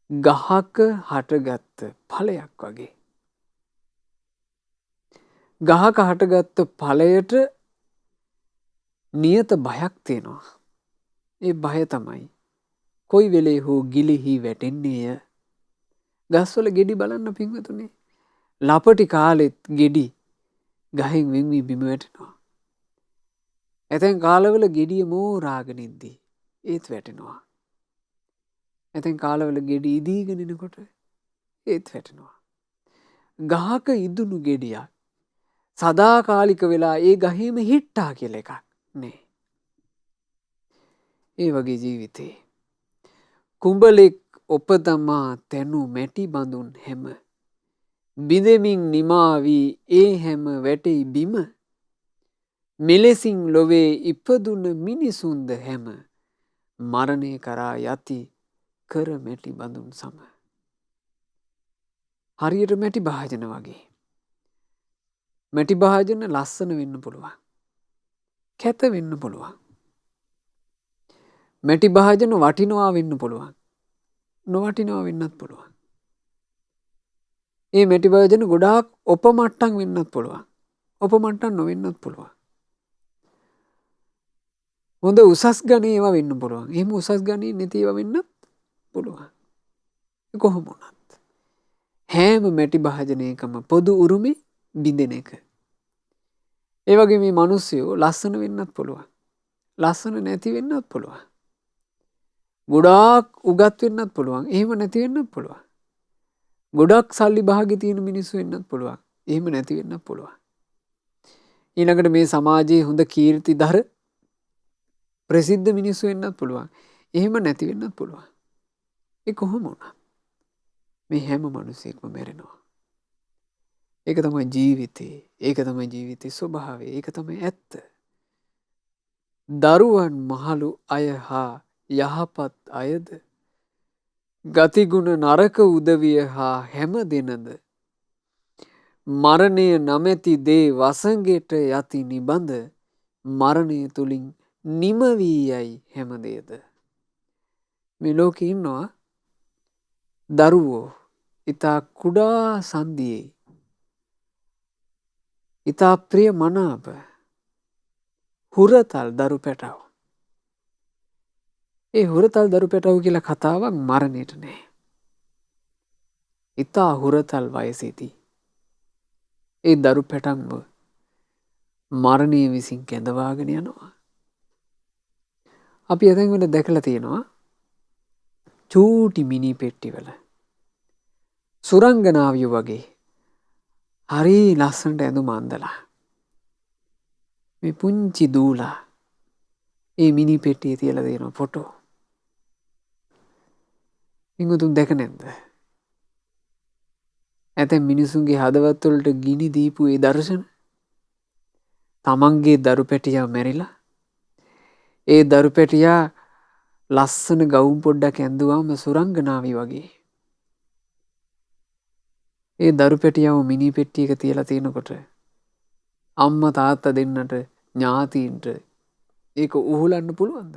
ගහක හටගත්ත ඵලයක් වගේ. ගහක හටගත්ත ඵලයට නියත බයක් තියෙනවා. ඒ බය තමයි කොයි වෙලේ හෝ ගිලිහි වැටෙන්නේය. ගස්වල ගෙඩි බලන්න පින්වතුනි. ලපටි කාලෙත් ගෙඩි ගහෙන් වෙන් වී බිම වැටෙනවා. ඇතැම් කාලවල ගෙඩිය මෝරාගෙන ඉද්දී ඒත් වැටෙනවා. ඇතැම් කාලවල ගෙඩි ඉදීගෙන එනකොට ඒත් වැටෙනවා. ගහක ඉදුණු ගෙඩියක් සදාකාලික වෙලා ඒ ගහේම හිට්ටා කියලා එකක් නෑ. ඒ වගේ ජීවිතේ කුඹලෙක් ඔපතමා තැනු මැටි බඳුන් හැම බිඳෙමින් නිමා වී ඒ හැම වැටෙයි බිම මෙලෙසින් ලොවේ ඉපදුන මිනිසුන්ද හැම මරණය කරා යති කර මැටි බඳුන් සම. හරියට මැටි භාජන වගේ. මැටි භාජන ලස්සන වෙන්න පුළුවන්. කැත වෙන්න පුළුවන්. මැටි භාජන වටිනවා වෙන්න පුළුවන්. නොවටිනවා වෙන්නත් පුළුවන්. ඒ මැටි භාජන ගොඩාක් ඔපමට්ටම් වෙන්නත් පුළුවන්. ඔපමට්ටම් නොවෙන්නත් පුළුවන්. හොඳ උසස් ගණේ ඒවා වෙන්න පුළුවන්. එහෙම උසස් ගණේ නැති ඒවා වෙන්නත් පුළුවන්. කොහොම වුණත් හැම මැටි භාජනයකම පොදු උරුමේ බිඳෙන එක. ඒ වගේ මේ මිනිස්සුયો ලස්සන වෙන්නත් පුළුවන්. ලස්සන නැති වෙන්නත් පුළුවන්. ගොඩාක් උගත් වෙන්නත් පුළුවන්. එහෙම නැති වෙන්නත් පුළුවන්. ගොඩක් සල්ලි භාගෙ තියෙන මිනිස්සු වෙන්නත් පුළුවන්. එහෙම නැති වෙන්නත් පුළුවන්. ඊළඟට මේ සමාජයේ හොඳ කීර්තිදර ප්‍රසිද්ධ මිනිස්සු වෙන්නත් පුළුවන්. එහෙම නැති වෙන්නත් පුළුවන්. ඒ කොහොම වුණත් මේ හැම මිනිසෙක්ම මැරෙනවා. ඒක තමයි ජීවිතේ. ඒක තමයි ජීවිතේ ස්වභාවය. ඒක තමයි ඇත්ත. දරුවන් මහලු අය හා යහපත් අයද ගතිගුණ නරක උදවිය හා හැම දෙනද මරණය නමැති දේ වසඟයට යති නිබඳ මරණය තුලින් නිම වී යයි හැම දෙයද. මේ ලෝකේ ඉන්නවා දරුවෝ ඊතා කුඩා සන්දියේ ඊතා ප්‍රිය මනාප හුරතල් දරු පැටව. ඒ හුරතල් දරු පැටව කියලා කතාවක් මරණයට නෑ. ඊතා හුරතල් වයසේදී ඒ දරු පැටන්ව මරණය විසින් කැඳවාගෙන යනවා. අපි එතෙන් වෙන දැකලා තියෙනවා චූටි මිනි පෙට්ටිවල සුරංගනාවියෝ වගේ හරි ලස්සනට ඇඳුම් අඳලා මේ පුංචි දූලා ඒ මිනි පෙට්ටියේ තියලා දෙන ෆොටෝ. ඉංගුතුන් දැක නැද්ද? ඇතැම් මිනිසුන්ගේ හදවත් වලට ගිනි දීපු ඒ දර්ශන තමන්ගේ දරු පැටියා මැරිලා ඒ දරු පැටියා ලස්සන ගවුම් පොඩ්ඩක් ඇඳුවාම සුරංගනාවි වගේ ඒ දරු පැටියව මිනි පෙට්ටියක තියලා තියෙනකොට අම්මා තාත්තා දෙන්නට ඥාතීන්ට ඒක උහුලන්න පුළුවන්ද?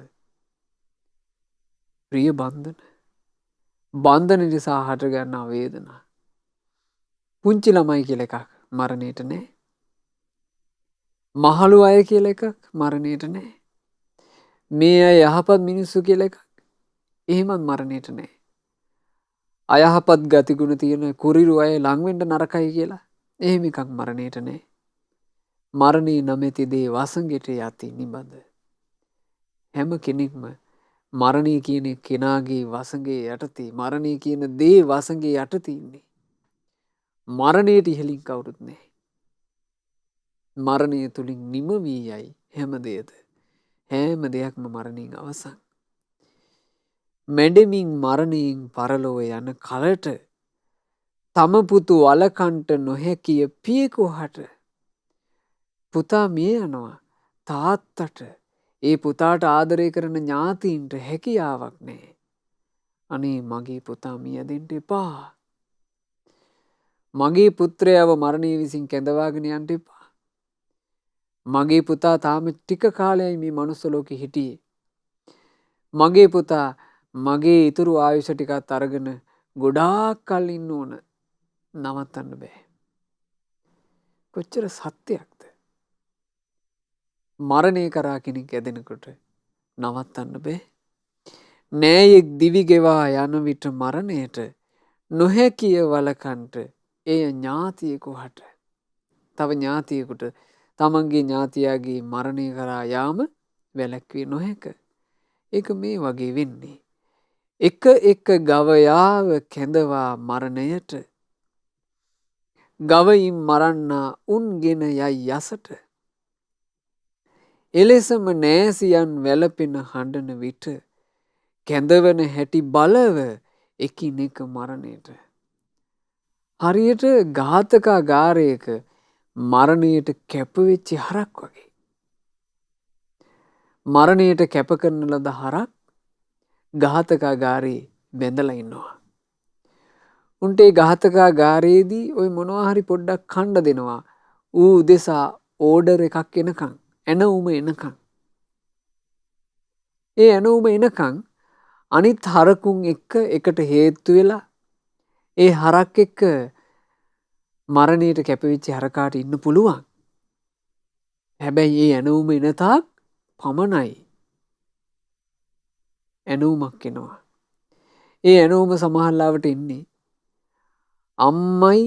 ප්‍රිය බන්ධන නිසා හට ගන්නා වේදනා. පුංචි ළමයි කියලා එකක් මරණයට නෑ. මහලු අය කියලා එකක් මරණයට නෑ. මේ අය යහපත් මිනිස්සු කියලා එකක් එහෙමත් මරණයට නෑ. අයහපත් ගතිගුණ තියෙන කුරිරු අය ලං වෙන්න නරකයි කියලා එහෙම එකක් මරණයට නෑ. මරණේ නැමැති දේ වසඟයට යති නිබඳ. හැම කෙනෙක්ම මරණය කියන කෙනාගේ වසඟේ යටතේ මරණය කියන දේ වසඟේ යටතේ ඉන්නේ. මරණයට ඉහළින් කවුරුත් නෑ. මරණය තුලින් නිම වී යයි හැම දෙයද. හැම දෙයක්ම මරණයෙන් අවසන්. මැඩෙමින් මරණයෙන් පරලොව යන කලට තම පුතු වලකන්ට නොහැකිය පියෙකුහට පුතා මිය යනවා. තාත්තට ඒ පුතාට ආදරය කරන ඥාතීන්ට හැකියාවක් නෑ. අනේ මගේ පුතා මිය දෙන්න එපා. මගේ පුත්‍රයව මරණය විසින් කැඳවාගෙන යන්න එපා. මගේ පුතා තාම ටික කාලයයි මේ මනුස්ස ලෝකෙ හිටියේ. මගේ පුතා මගේ ඉතුරු ආයුෂ ටිකත් අරගෙන ගොඩාක් කල් ඉන්න ඕන. නවත්තන්න බෑ. කොච්චර සත්‍යයක්ද? මරණය කරා කෙනෙක් ඇදෙනකොට නවත්තන්න බෑ. නෑයෙක් දිවි ගෙවා යන විට මරණයට නොහැකිය වලකන්ට එය ඥාතියෙකු හට. තව ඥාතියෙකුට තමන්ගේ ඥාතියාගේ මරණය කරා යාම වැළැක්විය නොහැක. ඒක මේ වගේ වෙන්නේ. එක එක ගවයාව කැඳවා මරණයට ගවයින් මරන්නා උන් ගෙන යයි යසට. එලෙසම නෑසියන් වැළපෙන හඬන විට කැඳවන හැටි බලව එකිනෙක මරණයට. හරියට ඝාතකාගාරයක මරණයට කැපවෙච්ච හරක් වගේ. මරණයට කැප කරන ලද හරක් ඝාතකාගාරයේ බැඳලා ඉන්නවා. උන්ට ඒ ඝාතකාගාරයේදී ওই මොනවා හරි පොඩ්ඩක් කන්න දෙනවා. ඌ උදෙසා ඕඩර් එකක් එනකන්, ඇනවුම එනකන්. ඒ ඇනවුම එනකන් අනිත් හරකුන් එක්ක එකට හේතු වෙලා ඒ හරක් එක්ක මරණයට කැපවිච්ච හරකාට ඉන්න පුළුවන්. හැබැයි ඒ ඇනවුම එන තාක් පමණයි. ඇනවුමක් එනවා. ඒ ඇනවුම සමහරවිට එන්නේ අම්මයි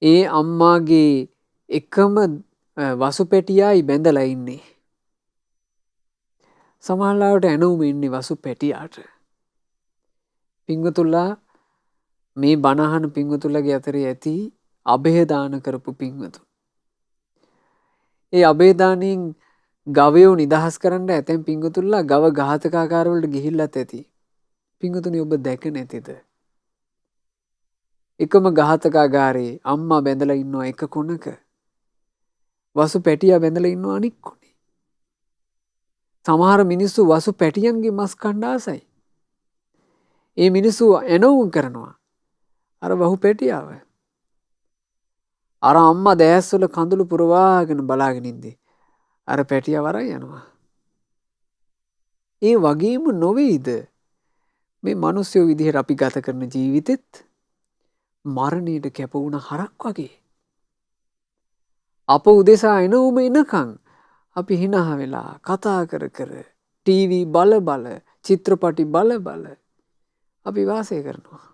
ඒ අම්මාගේ එකම වසුපැටියයි බැඳලා ඉන්නේ. සමහරවිට ඇනවුම එන්නේ වසුපැටියාට. පින්වතුන්ලා මේ බණ අහන පින්වතුන්ලාගේ අතරේ ඇති අභේදාන කරපු පින්වතුන්. ඒ අභේදානෙන් ගවයෝ නිදහස් කරන්න ඇතැම් පින්වතුන්ලා ගව ඝාතකාගාරවලට ගිහිල්ලත් ඇති. පින්වතුනි ඔබ දැක නැතිද? එකම ඝාතකාගාරයේ අම්මා බැඳලා ඉන්නවා එක කොනක. වසු පැටියා බැඳලා ඉන්නවා අනික් කොනේ. සමහර මිනිස්සු වසු පැටියන්ගේ මස් කන්න ආසයි. ඒ මිනිස්සු ඇනවුම් කරනවා අර වහු පැටියාව. අර අම්මා දැස්වල කඳුළු පුරවාගෙන බලාගෙන ඉඳි. අර පැටියා වරන් යනවා. ඒ වගේම නොවේද මේ මිනිස්සු විදිහට අපි ගත කරන ජීවිතෙත් මරණයට කැප වුණ හරක් වගේ. අප උදෙසා එනවුම එනකන් අපි හිනහ වෙලා කතා කර කර ටීවී බල බල චිත්‍රපටි බල බල අපි වාසය කරනවා.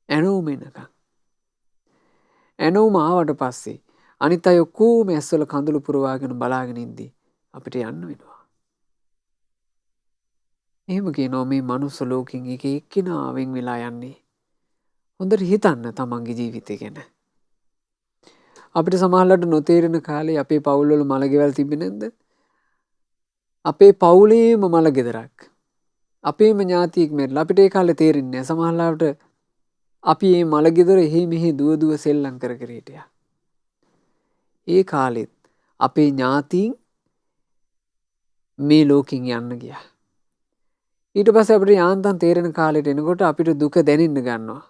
ඇනවුම එනකන්. ඇනවුම ආවට පස්සේ අනිත් අය ඔක්කොම ඇස්වල කඳුළු පුරවාගෙන බලාගෙන ඉඳි අපිට යන්න වෙනවා. එහෙම කියනවා මේ මනුස්ස ලෝකෙන් එක එක්කිනා වෙන් වෙලා යන්නේ. හොඳට හිතන්න තමන්ගේ ජීවිතය ගැන. අපිට සමහරවිට නොතේරෙන කාලේ අපේ පවුල්වල මළගෙවල් තිබෙන්නේ නැද්ද? අපේ පවුලේම මළගෙදරක්. අපේම ඥාතියෙක් මැරිලා අපිට ඒ කාලේ තේරෙන්නේ නැහැ. සමහරවිට අපි මේ මළගෙදර එහි මෙහි දුව දුව සෙල්ලම් කර කර හිටියා. ඒ කාලෙත් අපේ ඥාතීන් මේ ලෝකෙන් යන්න ගියා. ඊට පස්සේ අපිට යාන්තම් තේරෙන කාලෙට එනකොට අපිට දුක දැනෙන්න ගන්නවා.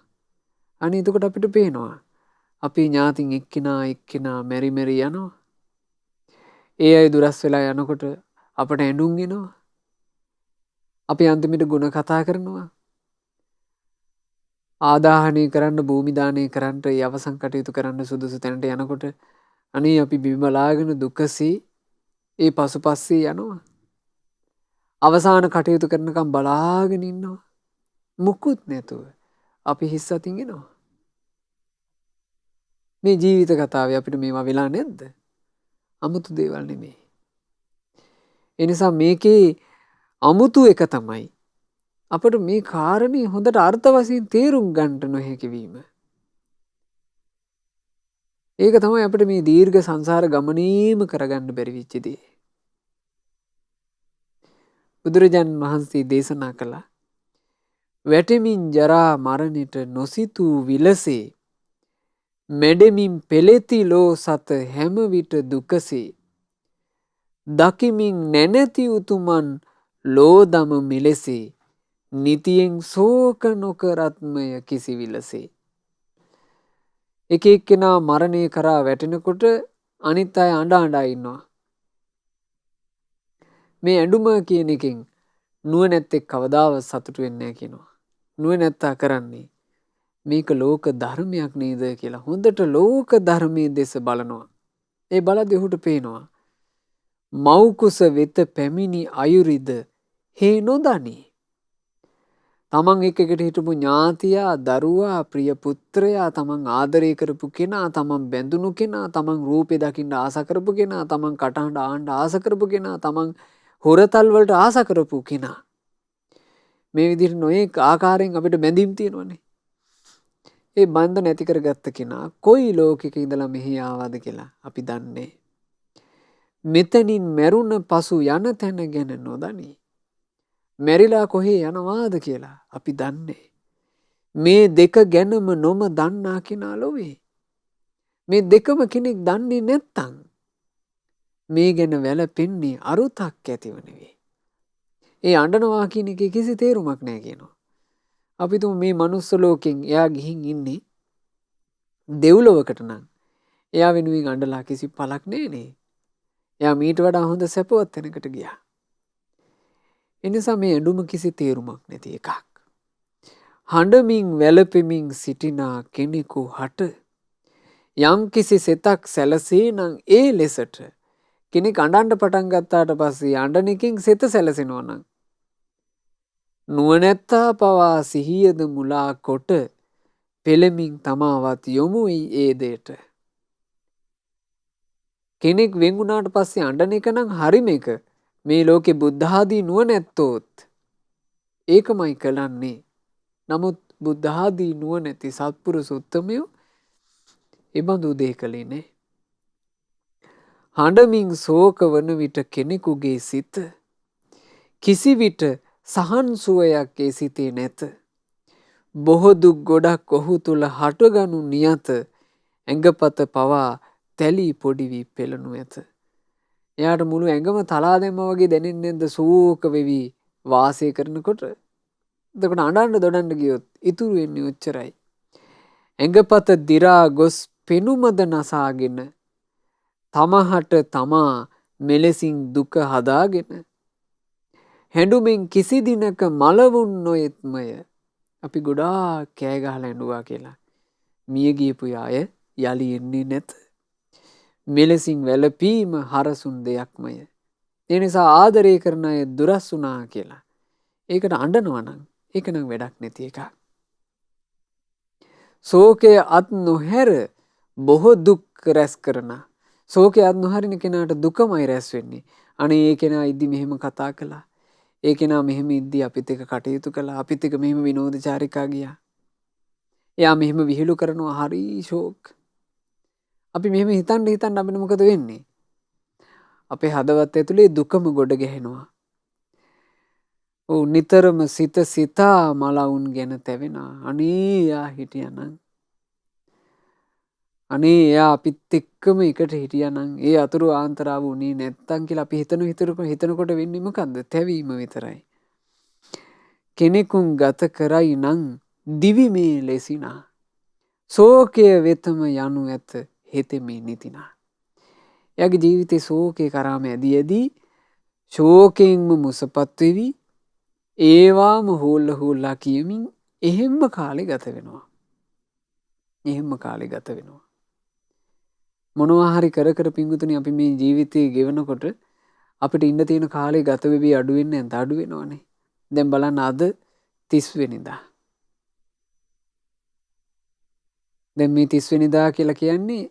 අනේ එතකොට අපිට පේනවා අපේ ඥාතින් එක්කිනා මෙරි මෙරි යනවා. ඒ අය දුරස් වෙලා යනකොට අපට ඇඬුම් එනවා. අපි අන්තිමට ಗುಣ කතා කරනවා. ආදාහනය කරන්න භූමි දානය කරන්න ඒ අවසන් කටයුතු කරන්න සුදුසු තැනට යනකොට අනේ අපි බිමලාගෙන දුකසේ ඒ පසුපස්සේ යනවා. අවසාන කටයුතු කරනකම් බලාගෙන ඉන්නවා. මුකුත් නැතුව අපි හිස් අතින් එනවා. මේ ජීවිත කතාවේ අපිට මේවා වෙලා නැද්ද? අමුතු දේවල් නෙමෙයි. ඒ නිසා මේකේ අමුතු එක තමයි අපිට මේ කාරණේ හොඳට අර්ථ වශයෙන් තේරුම් ගන්නට නොහැකි වීම. ඒක තමයි අපිට මේ දීර්ඝ සංසාර ගමනේම කරගන්න බැරි වෙච්ච දේ. බුදුරජාණන් වහන්සේ දේශනා කළා වැටෙමින් ජරා මරණයට නොසිතූ විලසේ මැඩෙමින් පෙළෙති ලෝ සත හැම විට දුකසේ දකිමින් නැනැති උතුමන් ලෝදම මෙලෙසේ නිතියෙන් ශෝක නොකරත්මය කිසි විලසේ. එක එක්කෙනා මරණය කරා වැටෙනකොට අනිත් අය අඬ අඬා ඉන්නවා. මේ ඇඬුම කියන එකෙන් නුවණැත්තෙක් කවදාවත් සතුටු වෙන්නේ නැහැ කියනවා. නුවණැත්තා කරන්නේ මේක ලෝක ධර්මයක් නේද කියලා හොඳට ලෝක ධර්මයේ දෙස බලනවා. ඒ බලද්දී ඔහුට පේනවා මව් කුස වෙත පැමිණි අයුරිද හේ නොදනි. තමන් එක්කකට හිටපු ඥාතියා, දරුවා, ප්‍රිය පුත්‍රයා, තමන් ආදරය කරපු කෙනා, තමන් බැඳුණු කෙනා, තමන් රූපේ දකින්න ආස කරපු කෙනා, තමන් කටහඬ ආන්න ආස කරපු කෙනා, තමන් හොරතල් වලට ආස කරපු කෙනා. මේ විදිහට නොඑක ආකාරයෙන් අපිට බැඳීම් තියෙනවනේ. ඒ බන්ධ නැති කරගත්ත කෙනා කොයි ලෝකෙක ඉඳලා මෙහි ආවද කියලා අපි දන්නේ. මෙතනින් මැරුණ පසු යන තැන ගැන නොදනී. මැරිලා කොහේ යනවාද කියලා අපි දන්නේ. මේ දෙක ගැනම නොම දන්නා කෙනා ලොවේ. මේ දෙකම කෙනෙක් දන්නේ නැත්තං මේ ගැන වැළපෙන්නේ අරුතක් ඇතිව නෙවෙයි. ඒ අඬනවා කියන එකේ කිසි තේරුමක් නැහැ කියනවා. අපි තුමු මේ මනුස්ස ලෝකෙන් එයා ගිහින් ඉන්නේ දෙව්ලොවකට නම් එයා වෙනුවෙන් අඬලා කිසි පළක් නෑනේ. එයා මීට වඩා හොඳ සැපවත් තැනකට ගියා. එනිසා මේ ඇඬුම කිසි තේරුමක් නැති එකක්. හඬමින් වැළපෙමින් සිටිනා කෙනෙකු හට යම් කිසි සිතක් සැලසේ නම් ඒ ලෙසට කෙනෙක් අඬන්න පටන් ගත්තාට පස්සේ අඬන එකෙන් සිත සැලසෙනවා නම් නුවණැත්තා පවා සිහියද මුලා කොට පෙළමින් තමාවත් යොමුයි ඒ දෙයට. කෙනෙක් වෙන් වුණාට පස්සේ අඬන එක නම් හරිම එක. මේ ලෝකේ බුද්ධ ආදී නුවණැත්තොත් ඒකමයි කළන්නේ. නමුත් බුද්ධ ආදී නුවණැති සත්පුරුෂ උත්තමයෝ එබඳු දේ කළේ නෑ. හඬමින් ශෝක වන විට කෙනෙකුගේ සිත කිසිවිට සහන් සුවයක් ඒ සිතේ නැත. බොහෝ දුක් ගොඩක් ඔහු තුල හටගනු නියත ඇඟපත පවා තැලී පොඩි වී පෙළනු ඇත. එයාට මුළු ඇඟම තලා දැම්මා වගේ දැනෙන්නේ නැද්ද ශෝක වෙවි වාසය කරනකොට? එතකොට අඬන්න දොඩන්න ගියොත් ඉතුරු වෙන්නේ ඔච්චරයි. ඇඟපත දි รา ගොස් පෙනුමද නසාගෙන තමහට තමා මෙලෙසින් දුක හදාගෙන හැඬුමින් කිසි දිනක මලවුන් නොයෙත්මය. අපි ගොඩාක් කෑ ගහලා ඇඬුවා කියලා මිය ගියපු අය යලි එන්නේ නැත. මෙලෙසින් වැළපීම හරසුන් දෙයක්මය. ඒ නිසා ආදරය කරන අය දුරස් වුණා කියලා ඒකට අඬනවා නම් ඒක නම් වැඩක් නැති එකක්. ශෝකය අත් නොහැර බොහෝ දුක් රැස් කරන ශෝකය අත් නොහරින කෙනාට දුකමයි රැස් වෙන්නේ. අනේ ඒ කෙනා ඉදි මෙහෙම කතා කළා. ඒ කෙනා මෙහෙම ඉද්දි අපිත් එක්ක කටයුතු කළා. අපිත් එක්ක මෙහෙම විනෝද චාරිකා ගියා. එයා මෙහෙම විහිළු කරනවා හරි ෂෝක්. අපි මෙහෙම හිතන්න අපිට මොකද වෙන්නේ? අපේ හදවත් ඇතුලේ දුකම ගොඩ ගැහෙනවා. නිතරම සිත සිතා මලවුන් ගැන තැවෙනවා. අනේ එයා හිටියානම්. අනේ එයා අපිත් එක්කම එකට හිටියානම් ඒ අතුරු ආන්තරාව උනේ නැත්තම් කියලා අපි හිතනකොට වෙන්නේ මොකද්ද? තැවීම විතරයි. කෙනෙකුන් ගත කරයි නම් දිවි මේ ලෙසිනා. ශෝකය වෙතම යනු ඇත හෙතෙමේ නිතිනා. එයාගේ ජීවිතේ ශෝකේ කරාම ඇදී ශෝකයෙන්ම මුසපත් වෙවි ඒවාම හොල්ලා කියමින් එහෙම්ම කාලේ ගත වෙනවා. මොනවා හරි කර පිංගුතුනි අපි මේ ජීවිතේ ගෙවනකොට අපිට ඉන්න තියෙන කාලේ ගත වෙවි අඩු වෙන්නේ නැද්ද? අඩු වෙනවනේ. දැන් බලන්න අද 30 වෙනිදා. දැන් මේ 30 වෙනිදා කියලා කියන්නේ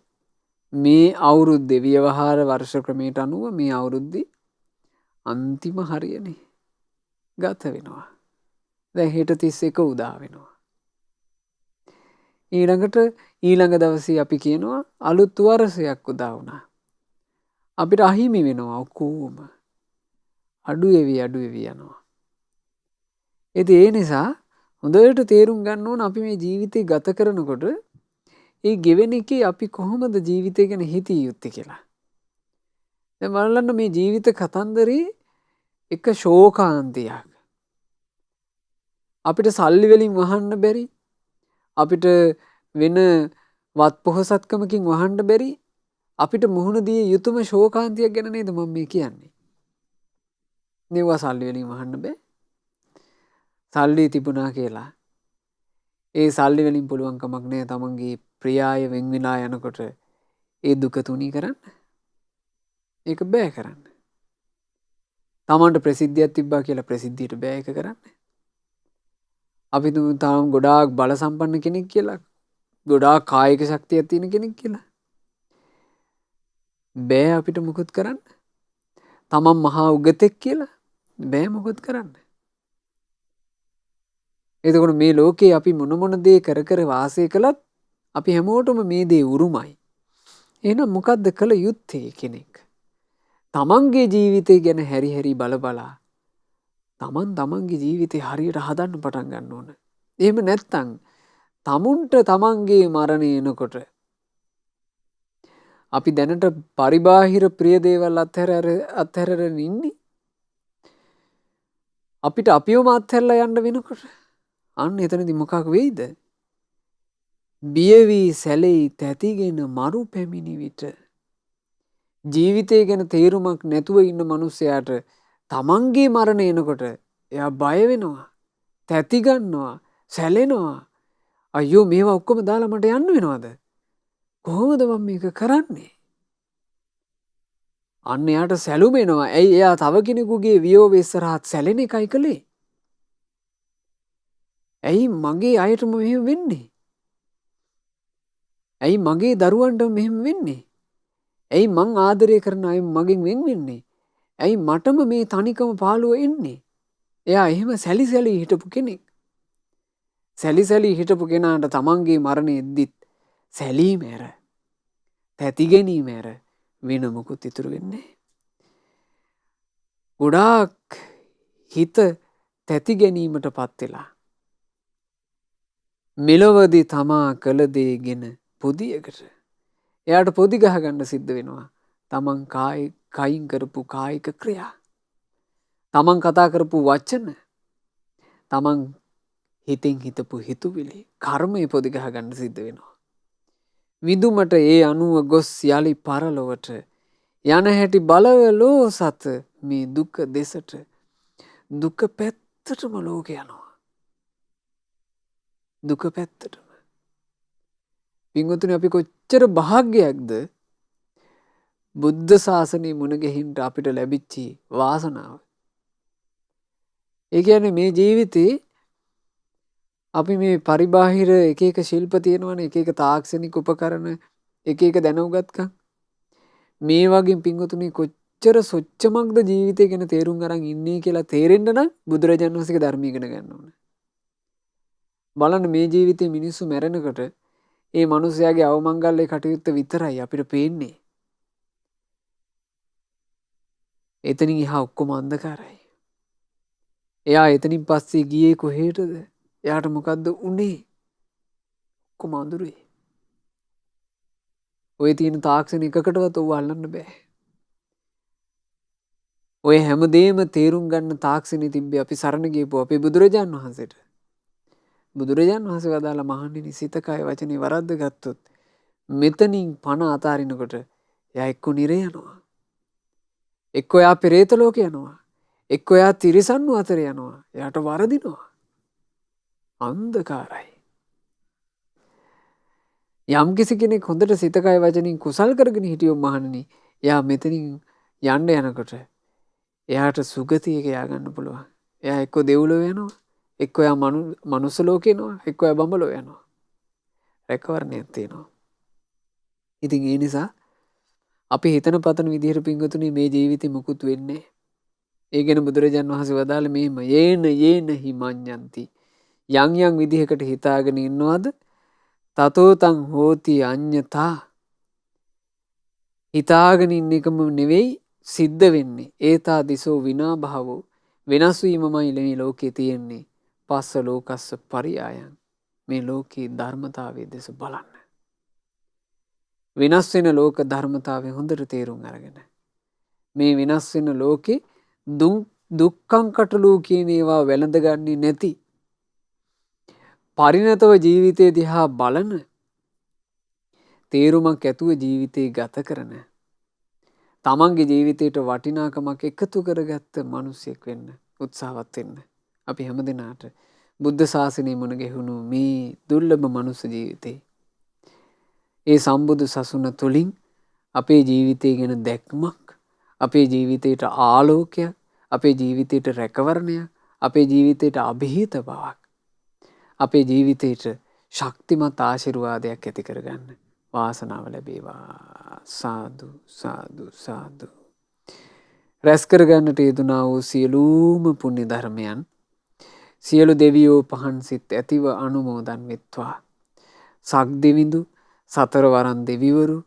මේ අවුරුද්දේ ව්‍යවහාර වර්ෂ ක්‍රමයට අනුව මේ අවුරුද්දේ අන්තිම හරියනේ ගත වෙනවා. දැන් හෙට 31 උදා වෙනවා. ඊළඟ දවසේ අපි කියනවා අලුත් වර්ෂයක් උදා වුණා. අපිට අහිමි වෙනවා ඔක්කොම. අඩු වෙවි යනවා. ඒ නිසා හොඳට තේරුම් ගන්න ඕන අපි මේ ජීවිතේ ගත කරනකොට ඒ ගෙවෙන එකේ අපි කොහොමද ජීවිතය ගැන හිතිය යුත්තේ කියලා. දැන් බලන්න මේ ජීවිත කතන්දරේ එක ශෝකාන්තයක්. අපිට සල්ලි වලින් වහන්න බැරි අපිට වෙන වත් පොහසත්කමකින් වහන්න බැරි අපිට මුහුණ දිය යුතුම ශෝකාන්තයක් ගැන නේද මම මේ කියන්නේ. මේවා සල්ලි වලින් වහන්න බෑ. සල්ලි තිබුණා කියලා ඒ සල්ලි වලින් පුළුවන් කමක් නෑ තමන්ගේ ප්‍රියාය වෙන් වෙලා යනකොට ඒ දුක තුනී කරන්න. ඒක බෑ කරන්න. තමන්ට ප්‍රසිද්ධියක් තිබ්බා කියලා ප්‍රසිද්ධියට බෑ ඒක කරන්න. අපි තාම ගොඩාක් බල සම්පන්න කෙනෙක් කියලා ගොඩාක් කායික ශක්තියක් තියෙන කෙනෙක් කියලා බෑ අපිට මුකුත් කරන්න. තමන් මහා උගතෙක් කියලා බෑ මුකුත් කරන්න. එතකොට මේ ලෝකේ අපි මොන දේ කර වාසය කළත් අපි හැමෝටම මේ දේ උරුමයි. එහෙනම් මොකද්ද කළ යුත්තේ කෙනෙක්? තමන්ගේ ජීවිතය ගැන හැරි හැරි බලබලා තමන්ගේ ජීවිතේ හරියට හදන්න පටන් ගන්න ඕන. එහෙම නැත්තම් තමුන්ට තමන්ගේ මරණය එනකොට අපි දැනට පරිබාහිර ප්‍රිය දේවල් අත්හැරගෙන ඉන්නේ. අපිට අපිවම අත්හැරලා යන්න වෙනකොට අන්න එතනදී මොකක් වෙයිද? බිය වී සැලෙයි තැතිගෙන මරු පැමිණි විට ජීවිතය ගැන තේරුමක් නැතුව ඉන්න මිනිසයාට තමන්ගේ මරණය එනකොට එයා බය වෙනවා, තැති ගන්නවා, සැලෙනවා. අයියෝ මේවා ඔක්කොම දාලා මට යන්න වෙනවද? කොහොමද මම මේක කරන්නේ? අන්න එයාට සැලුම එනවා. ඇයි එයා තව කෙනෙකුගේ වියෝව ඉස්සරහත් සැලෙන එකයි කළේ? ඇයි මගේ අයටම මෙහෙම වෙන්නේ? ඇයි මගේ දරුවන්ට මෙහෙම වෙන්නේ? ඇයි මං ආදරය කරන අය මගෙන් වෙන් වෙන්නේ? ඇයි මටම මේ තනිකම පාළුව එන්නේ? එයා එහෙම සැලි හිටපු කෙනෙක්. සැලි හිටපු කෙනාට තමන්ගේ මරණය එද්දිත් සැලීම ඇර, තැති ගැනීම ඇර වෙන මොකුත් ඉතුරු වෙන්නේ නැහැ. ගොඩාක් හිත තැති ගැනීමටපත් වෙලා මෙලොවදී තමා කළ දේගෙන පොදියකට එයාට පොදි ගහගන්න සිද්ධ වෙනවා. තමන් කයින් කරපු කායික ක්‍රියා, තමන් කතා කරපු වචන, තමන් හිතින් හිතපු හිතුවිලි, කර්මය පොදි ගහගන්න සිද්ධ වෙනවා. විදුමට ඒ අනුව ගොස් යලි පරලොවට යන හැටි බලවලෝ සත මේ දුක දෙසට දුක පැත්තටම ලෝක යනවා. දුක පැත්තටම. පින්වතුනි, අපි කොච්චර භාග්‍යයක්ද බුද්ධ ශාසනය මුණ ගැහින්ට අපිට ලැබිච්චි වාසනාව. ඒ කියන්නේ මේ ජීවිතේ අපි මේ පරිබාහිර එක එක ශිල්ප තියෙනවනේ, එක එක තාක්ෂණික උපකරණ, එක එක දැනුගත්කම්. මේ වගේ පින්වතුනි කොච්චර සොච්චමක්ද ජීවිතය ගැන තේරුම් අරන් ඉන්නේ කියලා තේරෙන්න නම් බුදුරජාණන් වහන්සේගේ ධර්මය ඉගෙන ගන්න ඕනේ. බලන්න මේ ජීවිතේ මිනිස්සු මැරෙනකොට ඒ මිනිස්යාගේ අවමංගල්‍ය කටයුත්ත විතරයි අපිට පේන්නේ. එතනින් එහා ඔක්කොම අන්ධකාරයි. එයා එතනින් පස්සේ ගියේ කොහෙටද? එයාට මොකද්ද උනේ? ඔක්කොම අඳුරේ. ඔය තියෙන තාක්ෂණ එකකටවත් ඔව අල්ලන්න බෑ. ඔය හැමදේම තේරුම් ගන්න තාක්ෂණෙ තිබ්බේ අපි සරණ ගියපු අපේ බුදුරජාණන් වහන්සේට. බුදුරජාණන් වහන්සේ වදාළ මහණෙනි, සිත කය වචනේ වරද්ද ගත්තොත් මෙතනින් පණ අතාරිනකොට එයා එක්ක නිරේ යනවා, එක්ක එයා පෙරේත ලෝකේ යනවා, එක්ක එයා තිරිසන්නු අතර යනවා. එයාට වරදිනවා. අන්ධකාරයි. යම් කිසි කෙනෙක් හොඳට සිත කය වචනින් කුසල් කරගෙන හිටියොත් මහණෙනි, එයා මෙතනින් යන්න යනකොට එයාට සුගතියක ය아가න්න පුළුවන්. එයා එක්ක දෙව්ලොව යනවා, එක්ක එයා මනුස්ස ලෝකේ යනවා, එක්ක එයා බඹලොව යනවා. රැකවරණයක් තියෙනවා. ඉතින් ඒ නිසා අපි හිතන පතන විදිහට පින්වතුනි මේ ජීවිතේ මුකුත් වෙන්නේ. ඒ ගැන බුදුරජාන් වහන්සේ වදාළේ මෙහෙම: යේන හිමඤ්ඤන්ති. යම් විදිහකට හිතාගෙන ඉන්නවද? තතෝතං හෝති අඤ්ඤතා. හිතාගෙන ඉන්න එකම නෙවෙයි සිද්ධ වෙන්නේ. ඒතා දිසෝ විනා භවෝ. වෙනස් වීමමයි මේ ලෝකේ තියෙන්නේ. පස්ස ලෝකස්ස පරියායන්. මේ ලෝකේ ධර්මතාවයේ දෙස බලන්න. වෙනස් වෙන ලෝක ධර්මතාවය හොඳට තේරුම් අරගෙන මේ වෙනස් වෙන ලෝකේ දුක්ඛං කටලු කියන ඒවා වැළඳගන්නේ නැති පරිණතව ජීවිතය දිහා බලන තේරුමක් ඇතුව ජීවිතේ ගත කරන තමන්ගේ ජීවිතයට වටිනාකමක් එකතු කරගත්ත මිනිසෙක් වෙන්න උත්සාහවත් වෙන්න. අපි හැමදෙනාට බුද්ධ ශාසනය මුණ ගැහුණු මේ දුර්ලභ මනුස්ස ජීවිතේ ඒ සම්බුදු සසුන තුළින් අපේ ජීවිතය ගැන දැක්මක්, අපේ ජීවිතයට ආලෝකයක්, අපේ ජීවිතයට රැකවරණයක්, අපේ ජීවිතයට અભිහිත බවක්, අපේ ජීවිතයට ශක්තිමත් ආශිර්වාදයක් ඇති කරගන්න වාසනාව ලැබේවා. සාදු සාදු සාදු. රැස් කරගන්නට යෙදුනා වූ සියලුම පුණ්‍ය ධර්මයන් සියලු දෙවියෝ පහන් සිත් ඇතිව අනුමෝදන් වෙත්වා. සක් දෙවිඳු, සතර වරන් දෙවිවරු,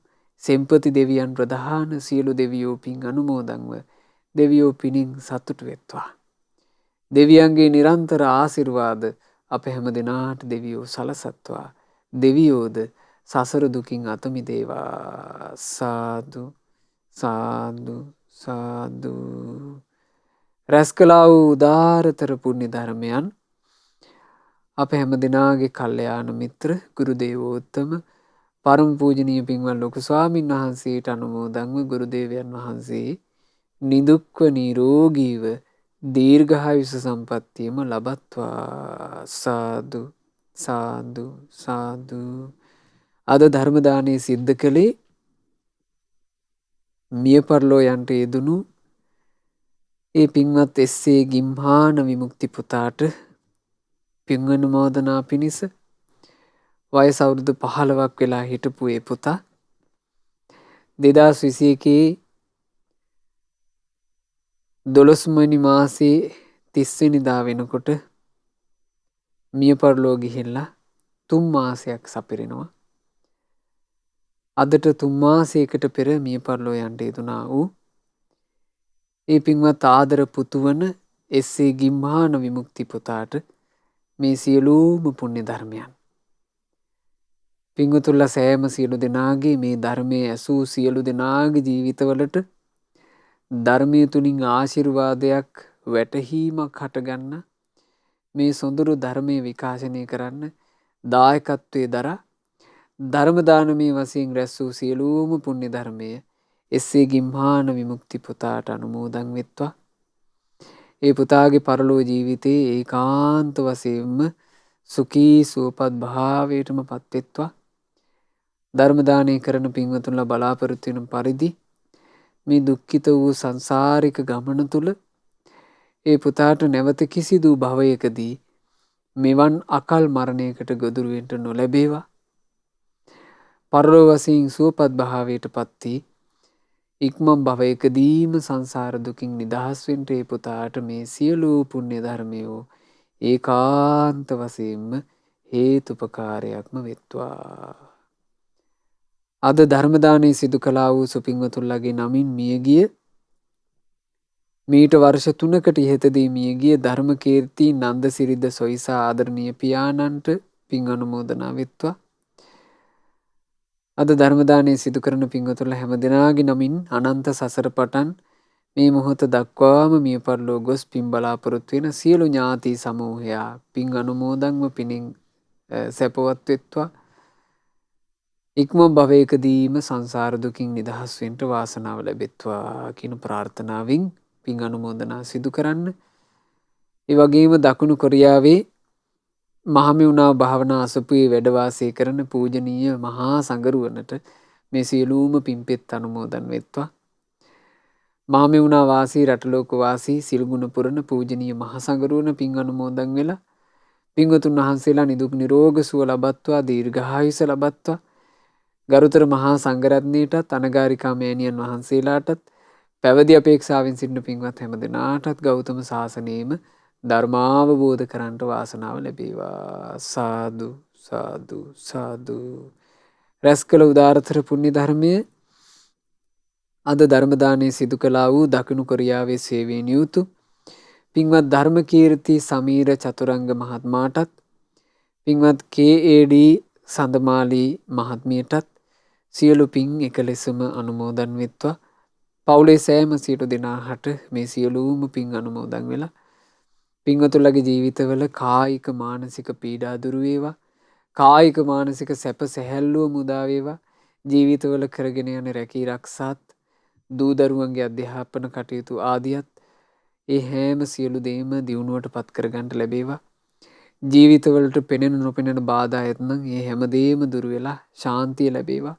සෙම්පති දෙවියන් ප්‍රධාන සියලු දෙවියෝ පින් අනුමෝදන්ව දෙවියෝ පිනින් සතුටු වෙත්වා. දෙවියන්ගේ නිරන්තර ආශිර්වාද අප හැම දෙනාට දෙවියෝ සලසත්වා. දෙවියෝද සසර දුකින් අත මිදේවා. සාදු සාදු සාදු. රැස් කළා වූ උදාරතර පුණ්‍ය ධර්මයන් අප හැම දෙනාගේ කල්යාණ මිත්‍ර ගුරු දේවෝත්තම පරම පූජනීය පින්වත් ලොකු ස්වාමින් වහන්සේට අනුමෝදන්ව ගුරු දේවයන් වහන්සේ නිදුක්ව නිරෝගීව දීර්ඝායුෂ සම්පන්නියම ලබත්වා. සාදු සාදු සාදු. අද ධර්ම දානය සිද්ධ කළේ මිය පරලෝ යන්ට යෙදුණු ඒ පින්වත් එස්.ඒ. ගිම්හාන විමුක්ති පුතාට පින් අනුමෝදනා පිණිස වයස අවුරුදු 15ක් වෙලා හිටපු ඒ පුතා 2021 12 වෙනි මාසේ 30 වෙනිදා වෙනකොට මිය පරලෝ ගිහිල්ලා 3 මාසයක් සපිරෙනවා. අදට 3 මාසයකට පෙර මිය පරලෝ යන්ට යෙදුණා වූ ඒ පින්වත් ආදර පුතුවන එස්.ඒ. ගිම්හාන විමුක්ති පුතාට මේ සියලුම පුණ්‍ය ධර්මයන් පින්වතුන්ලා සෑම සියලු දෙනාගේ මේ ධර්මයේ ඇසූ සියලු දෙනාගේ ජීවිතවලට ධර්මයේ තුලින් ආශිර්වාදයක් වැටහීමක් හටගන්න මේ සොඳුරු ධර්මයේ විකාශනය කරන්න දායකත්වයේ දරා ධර්ම දානමේ වශයෙන් රැස් වූ සියලුම පුණ්‍ය ධර්මයේ එස්.ඒ. ගිම්හාන විමුක්ති පුතාට අනුමෝදන් වෙත්වා. ඒ පුතාගේ පරලෝ ජීවිතයේ ඒකාන්ත වශයෙන්ම සුඛී සුවපත් භාවයටම පත්වෙත්වා. ධර්ම දානය කරන පින්වතුන්ලා බලාපොරොත්තු වෙන පරිදි මේ දුක්ඛිත වූ සංසාරික ගමන තුල ඒ පුතාට නැවත කිසිදු භවයකදී මෙවන් අකල් මරණයකට ගොදුරු වෙන්න නොලැබේවා. පරලෝ වශයෙන් සුවපත් භාවයට පත් වී ඉක්මන් භවයකදීම සංසාර දුකින් නිදහස් වෙන්න ඒ පුතාට මේ සියලු පුණ්‍ය ධර්මයෝ ඒකාන්ත වශයෙන්ම හේතුපකාරයක්ම වෙත්වා. අද ධර්ම දානයේ සිදු කළා වූ සුපින්වතුන්ලාගේ නමින් මියගිය මීට වර්ෂ 3කට ඉහතදී මියගිය ධර්මකීර්ති නන්දසිරිද සොයිසා ආදරණීය පියාණන්ට පින් අනුමෝදනා වෙත්වා. අද ධර්ම දානයේ සිදු කරන පින්වතුන්ලා හැම දෙනාගේ නමින් අනන්ත සසර පටන් මේ මොහොත දක්වාම මිය පරලෝ ගොස් පින් බලාපොරොත්තු වෙන සියලු ඥාති සමූහයා පින් අනුමෝදන්ව පිනින් සැපවත් වෙත්වා. ඉක්මන් භවයකදීම සංසාර දුකින් නිදහස් වෙන්න වාසනාව ලැබෙත්වා කියන ප්‍රාර්ථනාවෙන් පින් අනුමෝදනා සිදු කරන්න. ඒ වගේම දකුණු කොරියාවේ මහමෙවුනා භාවනා අසපුවේ වැඩ වාසය කරන පූජනීය මහා සංඝරුවනට මේ සියලුම පින්පෙත් අනුමෝදන් වෙත්වා. මහමෙවුනා වාසී රටලෝක වාසී සිල්ගුණ පුරන පූජනීය මහා සංඝරුවන පින් අනුමෝදන් වෙලා පින්වතුන් වහන්සේලා නිදුක් නිරෝග සුව ලබත්වා දීර්ඝායුෂ ලබත්වා. ගරුතර මහා සංඝරත්නයටත් අනගාരികා මෑණියන් වහන්සේලාටත් පැවිදි අපේක්ෂාවෙන් සිටින පින්වත් හැම දෙනාටත් ගෞතම සාසනයේම ධර්මාවබෝධ කරන්නට වාසනාව ලැබේවා. සාදු සාදු සාදු. රැස් කළ උදාරතර පුණ්‍ය ධර්මයේ අද ධර්ම දානයේ සිදු කළා වූ දකුණු කොරියාවේ සේවයෙන් යුතු පින්වත් ධර්මකීර්ති සමීර චතුරංග මහත්මයාටත් පින්වත් KAD සඳමාලී මහත්මියටත් සියලු පින් එකලෙසම අනුමෝදන් වෙත්වා. පවුලේ සෑම සියලු දෙනාට මේ සියලුම පින් අනුමෝදන් වෙලා පින්වතුන්ලගේ ජීවිතවල කායික මානසික පීඩා දුරු වේවා. කායික මානසික සැප සැහැල්ලුව මුදා වේවා. ජීවිතවල කරගෙන යන රැකී රක්ෂාත් දූ දරුවන්ගේ අධ්‍යාපන කටයුතු ආදියත් ඒ හැම සියලු දේම දියුණුවට පත් කරගන්න ලැබේවා. ජීවිතවලට පෙනෙන නොපෙනෙන බාධා ඇතනම් ඒ හැමදේම දුර වෙලා ශාන්තිය ලැබේවා.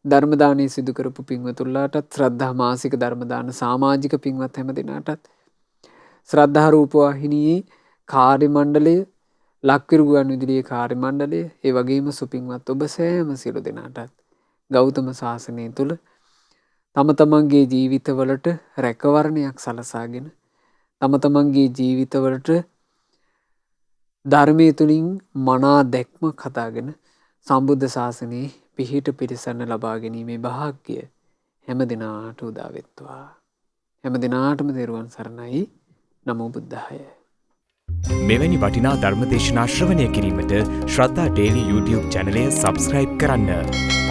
ධර්ම දානයේ සිදු කරපු පින්වතුන්ලාටත් ශ්‍රද්ධා මාසික ධර්ම දාන සමාජික පින්වත් හැම දෙනාටත් ශ්‍රද්ධා රූප වාහිනියේ කාර්ය මණ්ඩලය ලක්විරු ගුවන්විදුලියේ කාර්ය මණ්ඩලය ඒ වගේම සුපින්වත් ඔබ සෑම සියලු දෙනාටත් ගෞතම සාසනය තුල තම තමන්ගේ ජීවිතවලට රැකවරණයක් සලසාගෙන තම තමන්ගේ ජීවිතවලට ධර්මයේ තුලින් මනා දැක්මක් හදාගෙන සම්බුද්ධ ශාසනයේ පිහිට පිරිසන්න ලබා ගැනීමේ භාග්‍ය හැම දෙනාට උදා වෙත්වා. හැම දෙනාටම තෙරුවන් සරණයි. නමෝ බුද්ධාය. මෙවැනි වටිනා ධර්මදේශනා ශ්‍රවණය කිරීමට ශ්‍රද්ධා ඩේලි YouTube චැනලය සබස්ක්‍රයිබ් කරන්න.